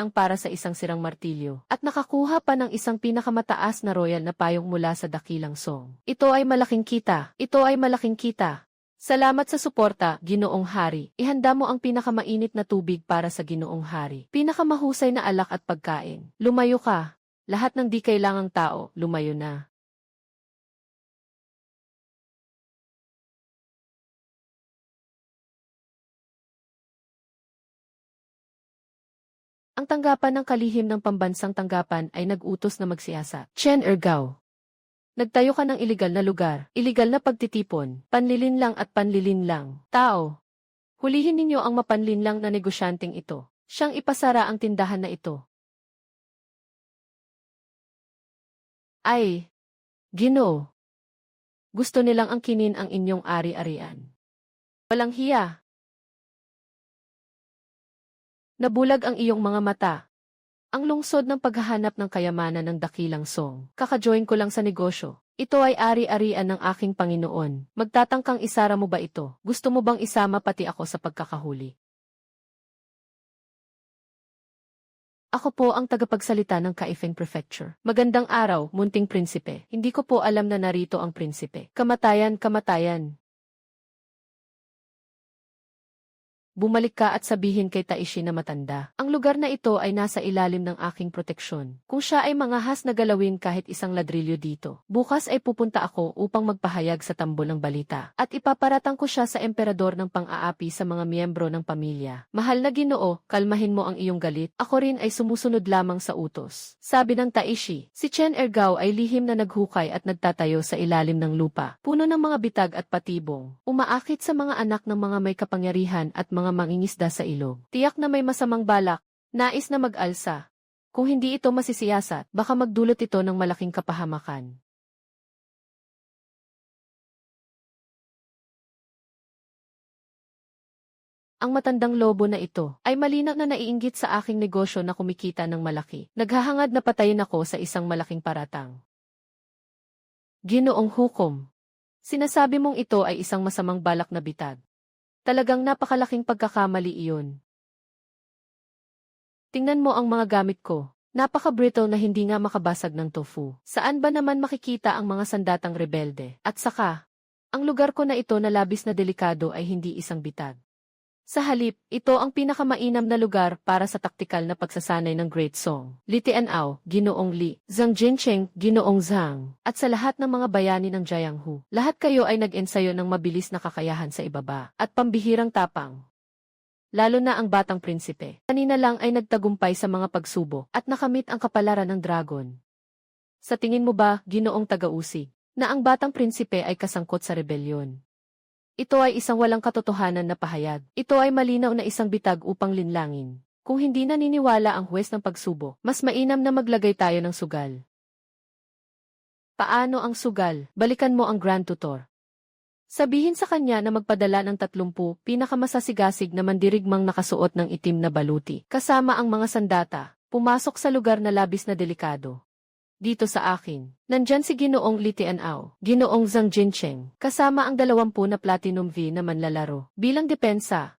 ang para sa isang sirang martilyo, at nakakuha pa ng isang pinakamataas na royal na payong mula sa dakilang song. Ito ay malaking kita. Ito ay malaking kita. Salamat sa suporta, Ginoong Hari. Ihanda mo ang pinakamainit na tubig para sa Ginoong Hari. Pinakamahusay na alak at pagkain. Lumayo ka. Lahat ng di kailangang tao, lumayo na. Ang tanggapan ng kalihim ng pambansang tanggapan ay nag-utos na magsiyasa. Chen Ergao. Nagtayo ka ng iligal na lugar, iligal na pagtitipon, panlilinlang at panlilinlang. Tao. Hulihin ninyo ang mapanlinlang na negosyanteng ito. Siyang ipasara ang tindahan na ito. Ay, Ginoo. Gusto nilang angkinin ang inyong ari-arian. Walang hiya. Nabulag ang iyong mga mata. Ang lungsod ng paghahanap ng kayamanan ng dakilang song. Kaka-join ko lang sa negosyo. Ito ay ari-arian ng aking Panginoon. Magtatangkang isara mo ba ito? Gusto mo bang isama pati ako sa pagkakahuli? Ako po ang tagapagsalita ng Kaifeng Prefecture. Magandang araw, munting prinsipe. Hindi ko po alam na narito ang prinsipe. Kamatayan, kamatayan. Bumalik ka at sabihin kay Taishi na matanda. Ang lugar na ito ay nasa ilalim ng aking proteksyon. Kung siya ay mangahas na galawin kahit isang ladrilyo dito, bukas ay pupunta ako upang magpahayag sa tambol ng balita. At ipaparatang ko siya sa emperador ng pang-aapi sa mga miyembro ng pamilya. Mahal na Ginoo, kalmahin mo ang iyong galit. Ako rin ay sumusunod lamang sa utos. Sabi ng Taishi, si Chen Ergao ay lihim na naghukay at nagtatayo sa ilalim ng lupa. Puno ng mga bitag at patibong. Umaakit sa mga anak ng mga may kapangyarihan at mga mangingisda sa ilog. Tiyak na may masamang balak, nais na mag-alsa. Kung hindi ito masisiyasat, baka magdulot ito ng malaking kapahamakan. Ang matandang lobo na ito ay malinaw na naiinggit sa aking negosyo na kumikita ng malaki. Naghahangad na patayin ako sa isang malaking paratang. Ginoong hukom. Sinasabi mong ito ay isang masamang balak na bitag. Talagang napakalaking pagkakamali iyon. Tingnan mo ang mga gamit ko. Napaka-brittle na hindi nga makabasag ng tofu. Saan ba naman makikita ang mga sandatang rebelde? At saka, ang lugar ko na ito na labis na delikado ay hindi isang bitag. Sa halip, ito ang pinakamainam na lugar para sa taktikal na pagsasanay ng Great Song. Li Tianao, Ginoong Li, Zhang Jincheng, Ginoong Zhang, at sa lahat ng mga bayani ng Jianghu. Lahat kayo ay nag-ensayo ng mabilis na kakayahan sa ibaba, at pambihirang tapang. Lalo na ang batang prinsipe. Kanina lang ay nagtagumpay sa mga pagsubok, at nakamit ang kapalaran ng dragon. Sa tingin mo ba, Ginoong Taga-usig, na ang batang prinsipe ay kasangkot sa rebelyon? Ito ay isang walang katotohanan na pahayag. Ito ay malinaw na isang bitag upang linlangin. Kung hindi naniniwala ang huwes ng pagsubo, mas mainam na maglagay tayo ng sugal. Paano ang sugal? Balikan mo ang Grand Tutor. Sabihin sa kanya na magpadala ng 30 pinakamasasigasig na mandirigmang nakasuot ng itim na baluti, kasama ang mga sandata, pumasok sa lugar na labis na delikado. Dito sa akin, nandyan si Ginoong Li Tianao, Ginoong Zhang Jincheng, kasama ang 20 na Platinum V na manlalaro, bilang depensa.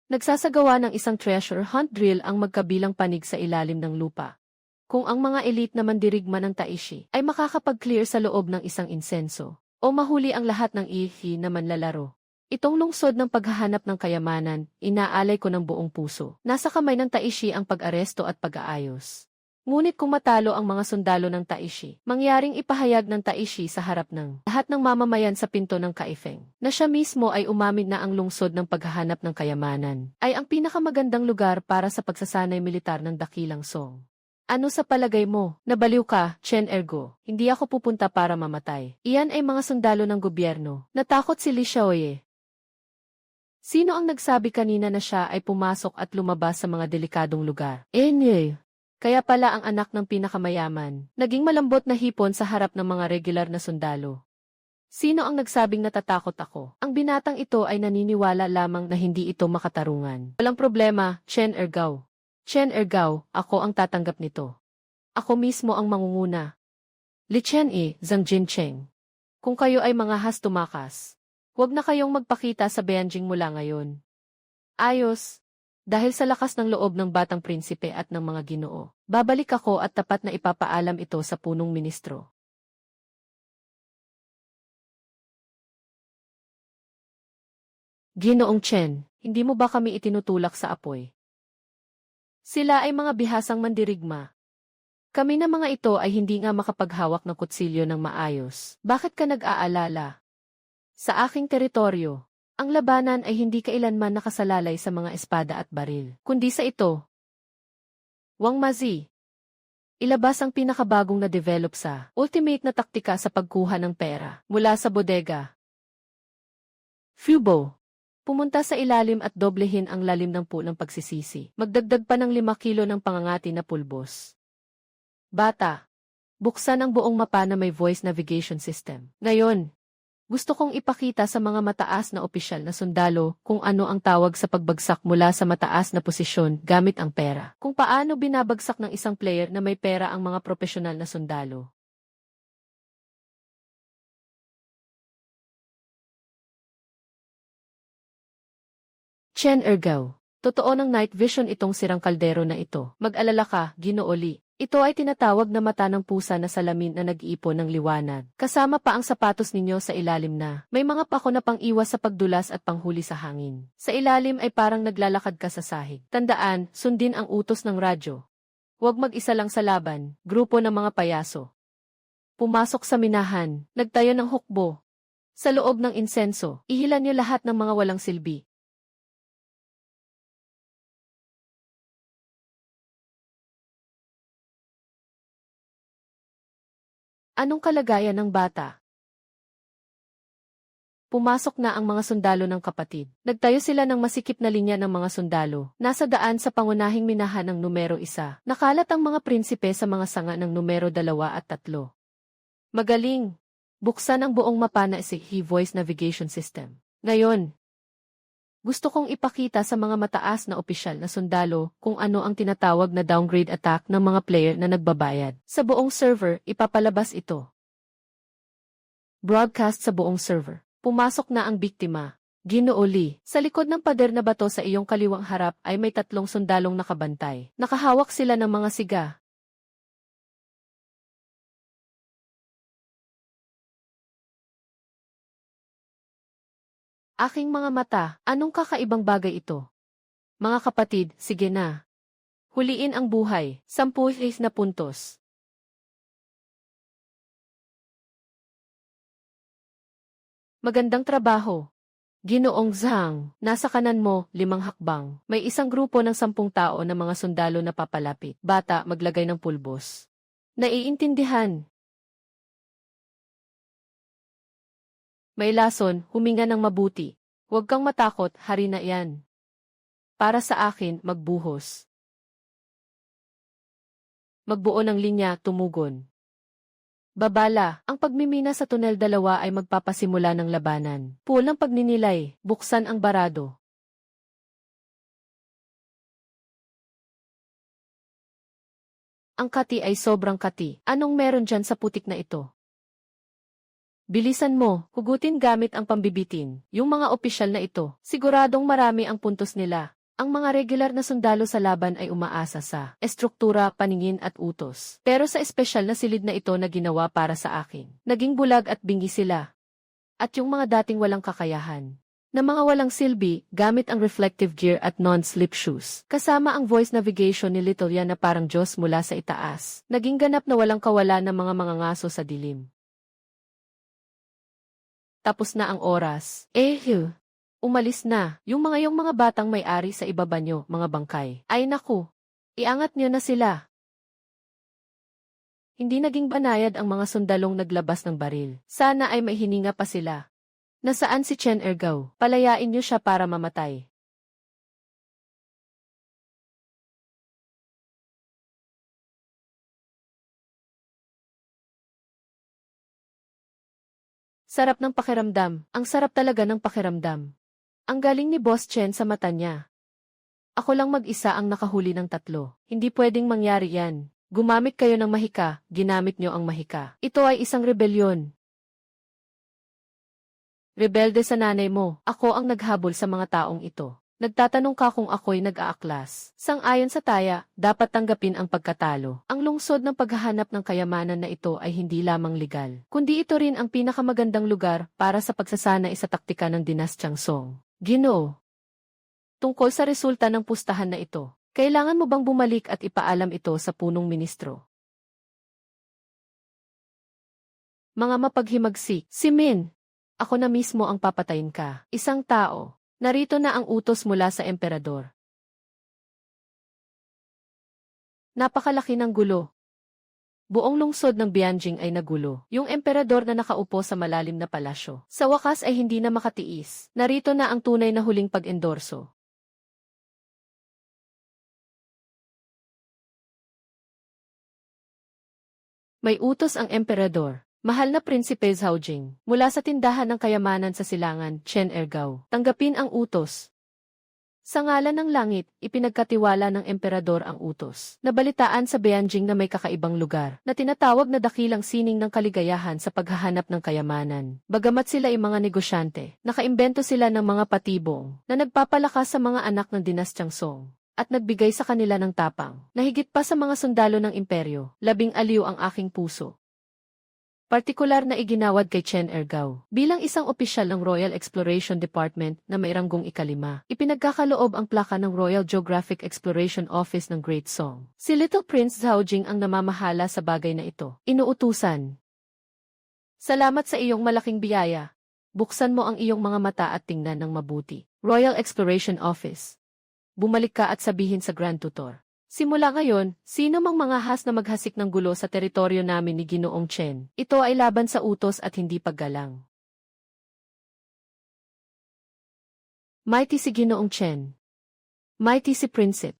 Nagsasagawa ng isang treasure hunt drill ang magkabilang panig sa ilalim ng lupa. Kung ang mga elite na mandirigma ng Taishi ay makakapag-clear sa loob ng isang insenso, o mahuli ang lahat ng ihi na manlalaro. Itong lungsod ng paghahanap ng kayamanan, inaalay ko ng buong puso. Nasa kamay ng Taishi ang pag-aresto at pag-aayos. Ngunit kung matalo ang mga sundalo ng Taishi, mangyaring ipahayag ng Taishi sa harap ng lahat ng mamamayan sa pinto ng Kaifeng, na siya mismo ay umamin na ang lungsod ng paghahanap ng kayamanan, ay ang pinakamagandang lugar para sa pagsasanay militar ng dakilang Song. Ano sa palagay mo? Nabaliw ka, Chen Ergo. Hindi ako pupunta para mamatay. Iyan ay mga sundalo ng gobyerno. Natakot si Li Xiaoye. Sino ang nagsabi kanina na siya ay pumasok at lumabas sa mga delikadong lugar? Kaya pala ang anak ng pinakamayaman, naging malambot na hipon sa harap ng mga regular na sundalo. Sino ang nagsabing natatakot ako? Ang binatang ito ay naniniwala lamang na hindi ito makatarungan. Walang problema, Chen Ergao. Chen Ergao, ako ang tatanggap nito. Ako mismo ang mangunguna. Li Chen Zhang Jincheng. Kung kayo ay mga tumakas, huwag na kayong magpakita sa Beijing mula ngayon. Ayos. Dahil sa lakas ng loob ng batang prinsipe at ng mga ginoo, babalik ako at tapat na ipapaalam ito sa punong ministro. Ginoong Chen, hindi mo ba kami itinutulak sa apoy? Sila ay mga bihasang mandirigma. Kami na mga ito ay hindi nga makapaghawak ng kutsilyo ng maayos. Bakit ka nag-aalala? Sa aking teritoryo, ang labanan ay hindi kailanman nakasalalay sa mga espada at baril, kundi sa ito. Wang Mazi. Ilabas ang pinakabagong na-develop sa ultimate na taktika sa pagkuha ng pera mula sa bodega. Fubo. Pumunta sa ilalim at doblehin ang lalim ng pulang pagsisisi. Magdagdag pa ng 5 kilo ng pangangati na pulbos. Bata. Buksan ang buong mapa na may voice navigation system. Ngayon, gusto kong ipakita sa mga mataas na opisyal na sundalo kung ano ang tawag sa pagbagsak mula sa mataas na posisyon gamit ang pera. Kung paano binabagsak ng isang player na may pera ang mga profesional na sundalo. Chen Ergao. Totoo ng night vision itong sirang kaldero na ito. Mag-alala ka, Ginoo Li. Ito ay tinatawag na mata ng pusa na salamin na nag-iipon ng liwanag. Kasama pa ang sapatos ninyo sa ilalim na. May mga pako na pang-iwas sa pagdulas at panghuli sa hangin. Sa ilalim ay parang naglalakad ka sa sahig. Tandaan, sundin ang utos ng radyo. Huwag mag-isa lang sa laban, grupo ng mga payaso. Pumasok sa minahan, nagtayo ng hukbo. Sa loob ng insenso, ihilan niyo lahat ng mga walang silbi. Anong kalagayan ng bata? Pumasok na ang mga sundalo ng kapatid. Nagtayo sila ng masikip na linya ng mga sundalo. Nasa daan sa pangunahing minahan ng numero 1. Nakalat ang mga prinsipe sa mga sanga ng numero 2 at 3. Magaling! Buksan ang buong mapa na voice navigation system. Ngayon, gusto kong ipakita sa mga mataas na opisyal na sundalo kung ano ang tinatawag na downgrade attack ng mga player na nagbabayad. Sa buong server, ipapalabas ito. Broadcast sa buong server. Pumasok na ang biktima. Ginoo Li. Sa likod ng pader na bato sa iyong kaliwang harap ay may 3 sundalong nakabantay. Nakahawak sila ng mga siga. Aking mga mata, anong kakaibang bagay ito? Mga kapatid, sige na. Huliin ang buhay, 10 na puntos. Magandang trabaho. Ginoong Zhang, nasa kanan mo, 5 hakbang. May isang grupo ng 10 tao na mga sundalo na papalapit. Bata, maglagay ng pulbos. Naiintindihan. May lason, huminga ng mabuti. Huwag kang matakot, hari na iyan. Para sa akin, magbuhos. Magbuo ng linya, tumugon. Babala, ang pagmimina sa tunel dalawa ay magpapasimula ng labanan. Pulang pagninilay, buksan ang barado. Ang kati ay sobrang kati. Anong meron dyan sa putik na ito? Bilisan mo, hugutin gamit ang pambibitin. Yung mga opisyal na ito, siguradong marami ang puntos nila. Ang mga regular na sundalo sa laban ay umaasa sa estruktura, paningin at utos. Pero sa espesyal na silid na ito na ginawa para sa akin, naging bulag at bingi sila. At yung mga dating walang kakayahan, na mga walang silbi, gamit ang reflective gear at non-slip shoes. Kasama ang voice navigation ni Little Yan na parang Diyos mula sa itaas. Naging ganap na walang kawala ng mga mangangaso sa dilim. Tapos na ang oras. Umalis na. Yung mga batang may-ari sa ibaba nyo, mga bangkay. Ay naku. Iangat nyo na sila. Hindi naging banayad ang mga sundalong naglabas ng baril. Sana ay may hininga pa sila. Nasaan si Chen Ergao? Palayain nyo siya para mamatay. Sarap ng pakiramdam. Ang sarap talaga ng pakiramdam. Ang galing ni Boss Chen sa mata niya. Ako lang mag-isa ang nakahuli ng 3. Hindi pwedeng mangyari yan. Gumamit kayo ng mahika, ginamit nyo ang mahika. Ito ay isang rebelyon. Rebelde sa nanay mo, ako ang naghabol sa mga taong ito. Nagtatanong ka kung ako'y nag-aaklas. Sang-ayon sa taya, dapat tanggapin ang pagkatalo. Ang lungsod ng paghahanap ng kayamanan na ito ay hindi lamang legal, kundi ito rin ang pinakamagandang lugar para sa pagsasanay sa taktika ng Dinastyang Song. Ginoo. Tungkol sa resulta ng pustahan na ito, kailangan mo bang bumalik at ipaalam ito sa punong ministro? Mga mapaghimagsik, si Min. Ako na mismo ang papatayin ka. Isang tao. Narito na ang utos mula sa emperador. Napakalaki ng gulo. Buong lungsod ng Bianjing ay nagulo. Yung emperador na nakaupo sa malalim na palasyo. Sa wakas ay hindi na makatiis. Narito na ang tunay na huling pag-endorso. May utos ang emperador. Mahal na Prinsipe Zhaojing, mula sa tindahan ng kayamanan sa silangan, Chen Ergao, tanggapin ang utos. Sa ngalan ng langit, ipinagkatiwala ng emperador ang utos. Nabalitaan sa Bianjing na may kakaibang lugar, na tinatawag na dakilang sining ng kaligayahan sa paghahanap ng kayamanan. Bagamat sila ay mga negosyante, nakaimbento sila ng mga patibong, na nagpapalakas sa mga anak ng Dinastyang Song, at nagbigay sa kanila ng tapang. Nahigit pa sa mga sundalo ng imperyo, labing aliw ang aking puso. Partikular na iginawad kay Chen Ergao. Bilang isang opisyal ng Royal Exploration Department na may ranggong 5, ipinagkakaloob ang plaka ng Royal Geographic Exploration Office ng Great Song. Si Little Prince Zhaojing ang namamahala sa bagay na ito. Inuutusan. Salamat sa iyong malaking biyaya. Buksan mo ang iyong mga mata at tingnan ng mabuti. Royal Exploration Office. Bumalik ka at sabihin sa Grand Tutor. Simula ngayon, sino mang mangahas na maghasik ng gulo sa teritoryo namin ni Ginoong Chen, ito ay laban sa utos at hindi paggalang. Mighty si Ginoong Chen. Mighty si Prinsipe.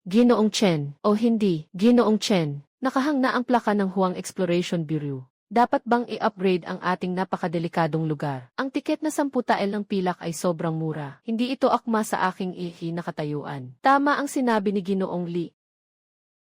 Ginoong Chen, o hindi, Ginoong Chen, nakahang na ang plaka ng Huang Exploration Bureau. Dapat bang i-upgrade ang ating napakadelikadong lugar? Ang tiket na 10 tael ng pilak ay sobrang mura. Hindi ito akma sa aking nakatayuan. Tama ang sinabi ni Ginoong Li.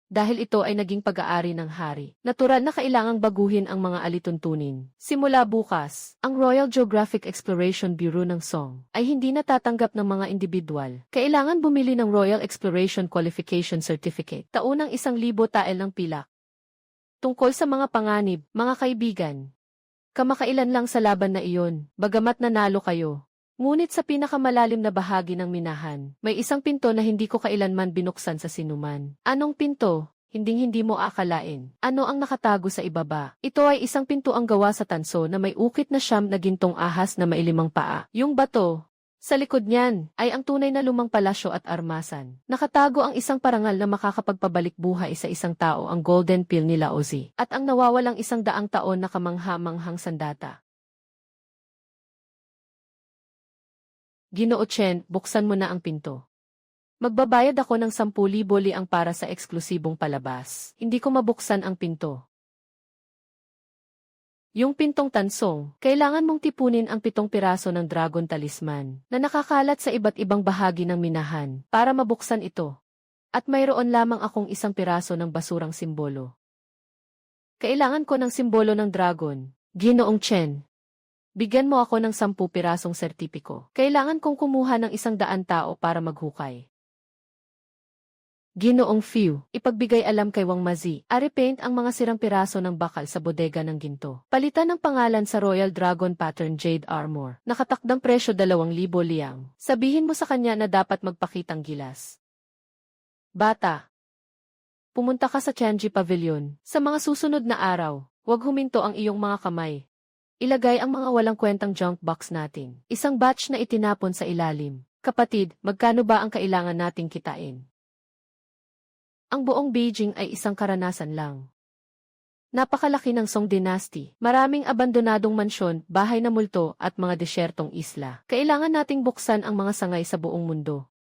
Dahil ito ay naging pag-aari ng hari, natural na kailangang baguhin ang mga alituntunin. Simula bukas, ang Royal Geographic Exploration Bureau ng Song ay hindi natatanggap ng mga individual. Kailangan bumili ng Royal Exploration Qualification Certificate. Taunang 1,000 tael ng pilak. Tungkol sa mga panganib, mga kaibigan. Kamakailan lang sa laban na iyon, bagamat nanalo kayo. Ngunit sa pinakamalalim na bahagi ng minahan, may isang pinto na hindi ko kailanman binuksan sa sinuman. Anong pinto? Hinding-hindi mo akalain. Ano ang nakatago sa ibaba? Ito ay isang pinto ang gawa sa tanso na may ukit na siyam na gintong ahas na may 5 paa. Yung bato. Sa likod niyan ay ang tunay na lumang palasyo at armasan. Nakatago ang isang parangal na makakapagpabalik buhay sa isang tao, ang Golden Pill ni Laozi, at ang nawawalang 100 taon na kamangha-manghang sandata. Ginoo Chen, buksan mo na ang pinto. Magbabayad ako ng 10,000 liang para sa eksklusibong palabas. Hindi ko mabuksan ang pinto. Yung pintong tansong, kailangan mong tipunin ang 7 piraso ng Dragon Talisman na nakakalat sa iba't ibang bahagi ng minahan para mabuksan ito. At mayroon lamang akong 1 piraso ng basurang simbolo. Kailangan ko ng simbolo ng dragon. Ginoong Chen. Bigyan mo ako ng 10 pirasong sertipiko. Kailangan kong kumuha ng 100 tao para maghukay. Ginoong Fiu, ipagbigay alam kay Wang Mazi, repaint ang mga sirang piraso ng bakal sa bodega ng ginto. Palitan ng pangalan sa Royal Dragon Pattern Jade Armor. Nakatakdang presyo 2,000 liang. Sabihin mo sa kanya na dapat magpakitang gilas. Bata. Pumunta ka sa Tianji Pavilion. Sa mga susunod na araw, huwag huminto ang iyong mga kamay. Ilagay ang mga walang kwentang junk box natin. Isang batch na itinapon sa ilalim. Kapatid, magkano ba ang kailangan nating kitain? Ang buong Beijing ay isang karanasan lang. Napakalaki ng Song Dynasty, maraming abandonadong mansyon, bahay na multo at mga desyertong isla. Kailangan nating buksan ang mga sangay sa buong mundo.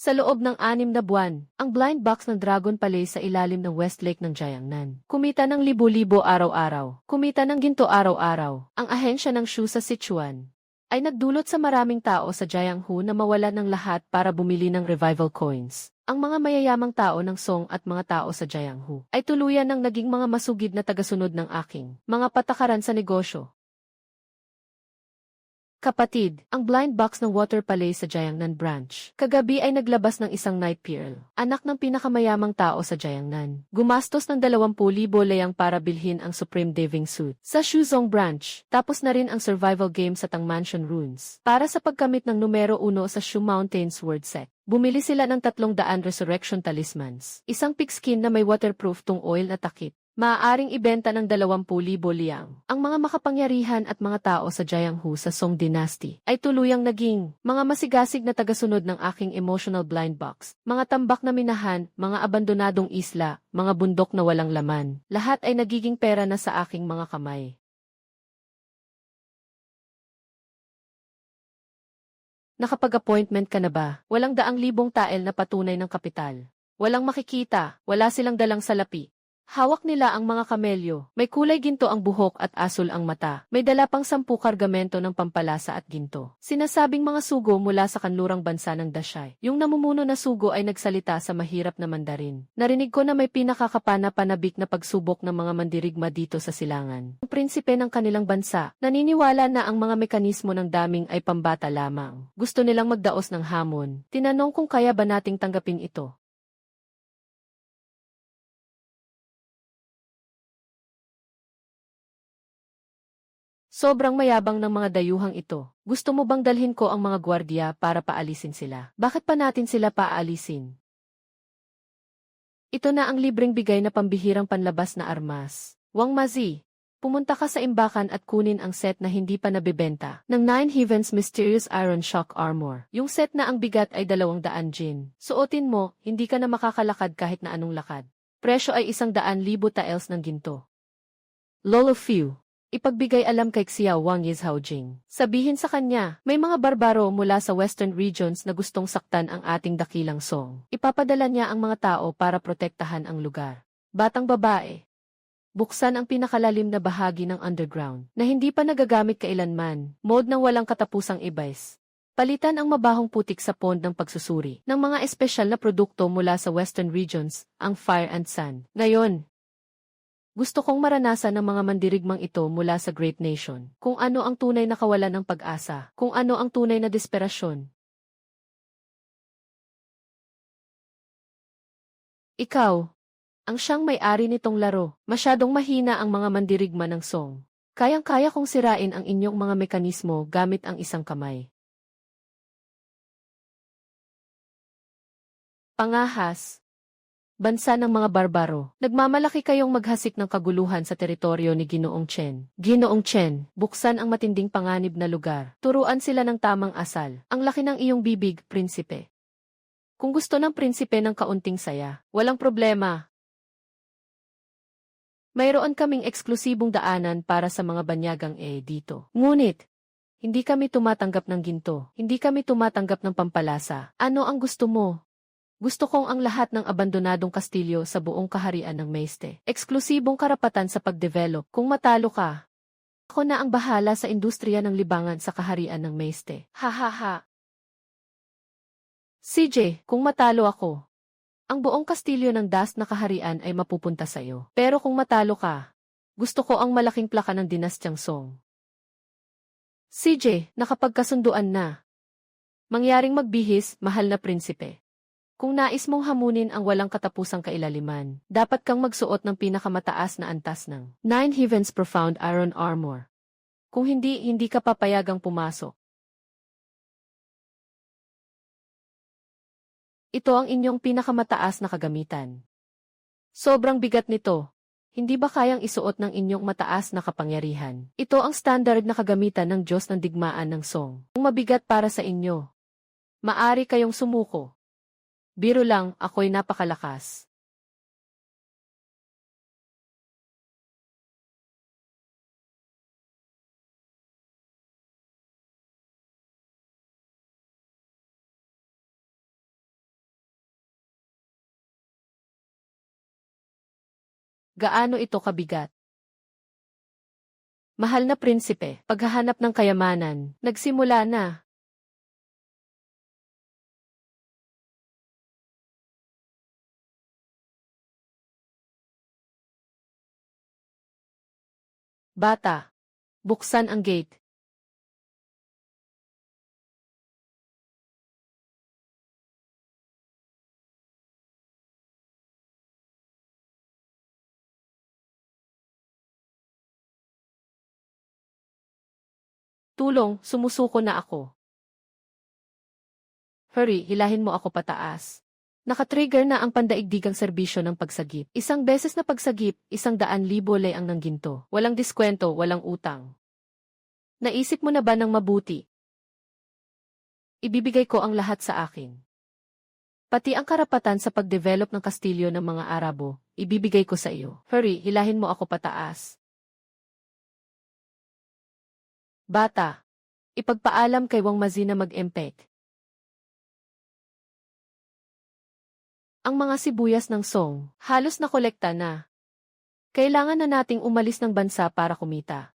Sa loob ng 6 na buwan, ang blind box ng Dragon Palace sa ilalim ng Westlake ng Jiangnan. Kumita ng libo-libo araw-araw. Kumita ng ginto araw-araw. Ang ahensya ng Shu sa Sichuan ay nagdulot sa maraming tao sa Jianghu na mawala ng lahat para bumili ng revival coins. Ang mga mayayamang tao ng Song at mga tao sa Jianghu ay tuluyan ng naging mga masugid na tagasunod ng aking mga patakaran sa negosyo. Kapatid, ang blind box ng Water Palace sa Jiangnan Branch. Kagabi ay naglabas ng isang Night Pearl, anak ng pinakamayamang tao sa Jiangnan. Gumastos ng 20,000 liang para bilhin ang Supreme Diving Suit sa Shuzhong Branch. Tapos na rin ang survival game sa Tang Mansion Runes para sa pagkamit ng numero 1 sa Shu Mountain Sword Set. Bumili sila ng 300 Resurrection Talismans, isang pigskin na may waterproof tung oil na takip. Maaaring ibenta ng 20,000 liang. Ang mga makapangyarihan at mga tao sa Jianghu sa Song Dynasty ay tuluyang naging mga masigasig na tagasunod ng aking emotional blind box. Mga tambak na minahan, mga abandonadong isla, mga bundok na walang laman. Lahat ay nagiging pera na sa aking mga kamay. Nakapag-appointment ka na ba? Walang 100,000 tael na patunay ng kapital. Walang makikita, wala silang dalang salapi. Hawak nila ang mga kamelyo. May kulay ginto ang buhok at asul ang mata. May dala pang 10 kargamento ng pampalasa at ginto. Sinasabing mga sugo mula sa kanlurang bansa ng Dashay. Yung namumuno na sugo ay nagsalita sa mahirap na Mandarin. Narinig ko na may pinakakapana-panabik na pagsubok ng mga mandirigma dito sa silangan. Ang prinsipe ng kanilang bansa, naniniwala na ang mga mekanismo ng daming ay pambata lamang. Gusto nilang magdaos ng hamon. Tinanong kung kaya ba nating tanggapin ito. Sobrang mayabang ng mga dayuhang ito. Gusto mo bang dalhin ko ang mga gwardiya para paalisin sila? Bakit pa natin sila paalisin? Ito na ang libreng bigay na pambihirang panlabas na armas. Wang Mazi, pumunta ka sa imbakan at kunin ang set na hindi pa nabebenta ng 9 Heavens Mysterious Iron Shock Armor. Yung set na ang bigat ay 200 jin. Suotin mo, hindi ka na makakalakad kahit na anong lakad. Presyo ay 100,000 taels ng ginto. Lolo Fiu. Ipagbigay alam kay Xiao Wang Yizhaojing. Sabihin sa kanya, may mga barbaro mula sa western regions na gustong saktan ang ating dakilang Song. Ipapadala niya ang mga tao para protektahan ang lugar. Batang babae. Buksan ang pinakalalim na bahagi ng underground na hindi pa nagagamit kailanman, mode ng walang katapusang ibais. Palitan ang mabahong putik sa pond ng pagsusuri ng mga espesyal na produkto mula sa western regions, ang Fire and Sun. Ngayon, gusto kong maranasan ng mga mandirigmang ito mula sa Great Nation. Kung ano ang tunay na kawalan ng pag-asa. Kung ano ang tunay na desperasyon. Ikaw, ang siyang may-ari nitong laro. Masyadong mahina ang mga mandirigma ng Song. Kayang-kaya kong sirain ang inyong mga mekanismo gamit ang isang kamay. Pangahas. Bansa ng mga barbaro. Nagmamalaki kayong maghasik ng kaguluhan sa teritoryo ni Ginoong Chen. Ginoong Chen, buksan ang matinding panganib na lugar. Turuan sila ng tamang asal. Ang laki ng iyong bibig, prinsipe. Kung gusto ng prinsipe ng kaunting saya, walang problema. Mayroon kaming eksklusibong daanan para sa mga banyagang dito. Ngunit, hindi kami tumatanggap ng ginto. Hindi kami tumatanggap ng pampalasa. Ano ang gusto mo? Gusto kong ang lahat ng abandonadong kastilyo sa buong kaharian ng Maeste. Eksklusibong karapatan sa pagdevelop. Kung matalo ka, ako na ang bahala sa industriya ng libangan sa kaharian ng Maeste. Ha ha ha. CJ, kung matalo ako, ang buong kastilyo ng Dust na kaharian ay mapupunta sa iyo. Pero kung matalo ka, gusto ko ang malaking plaka ng Dinastyang Song. CJ, nakapagkasunduan na. Mangyaring magbihis, mahal na prinsipe. Kung nais mong hamunin ang walang katapusang kailaliman, dapat kang magsuot ng pinakamataas na antas ng Nine Heavens Profound Iron Armor. Kung hindi, hindi ka papayagang pumasok. Ito ang inyong pinakamataas na kagamitan. Sobrang bigat nito. Hindi ba kayang isuot ng inyong mataas na kapangyarihan? Ito ang standard na kagamitan ng Diyos ng digmaan ng Song. Kung mabigat para sa inyo, maari kayong sumuko. Biro lang, ako'y napakalakas. Gaano ito kabigat? Mahal na prinsipe, paghahanap ng kayamanan, nagsimula na. Bata, buksan ang gate. Tulong, sumusuko na ako. Hurry, hilahin mo ako pataas. Nakatrigger na ang pandaigdigang serbisyo ng pagsagip. Isang beses na pagsagip, 100,000 lei ang nangginto. Walang diskwento, walang utang. Naisip mo na ba ng mabuti? Ibibigay ko ang lahat sa akin. Pati ang karapatan sa pagdevelop ng kastilyo ng mga Arabo, ibibigay ko sa iyo. Hurry, hilahin mo ako pataas. Bata, ipagpaalam kay Wang Mazi na mag-empek. Ang mga sibuyas ng Song, halos nakolekta na. Kailangan na nating umalis ng bansa para kumita.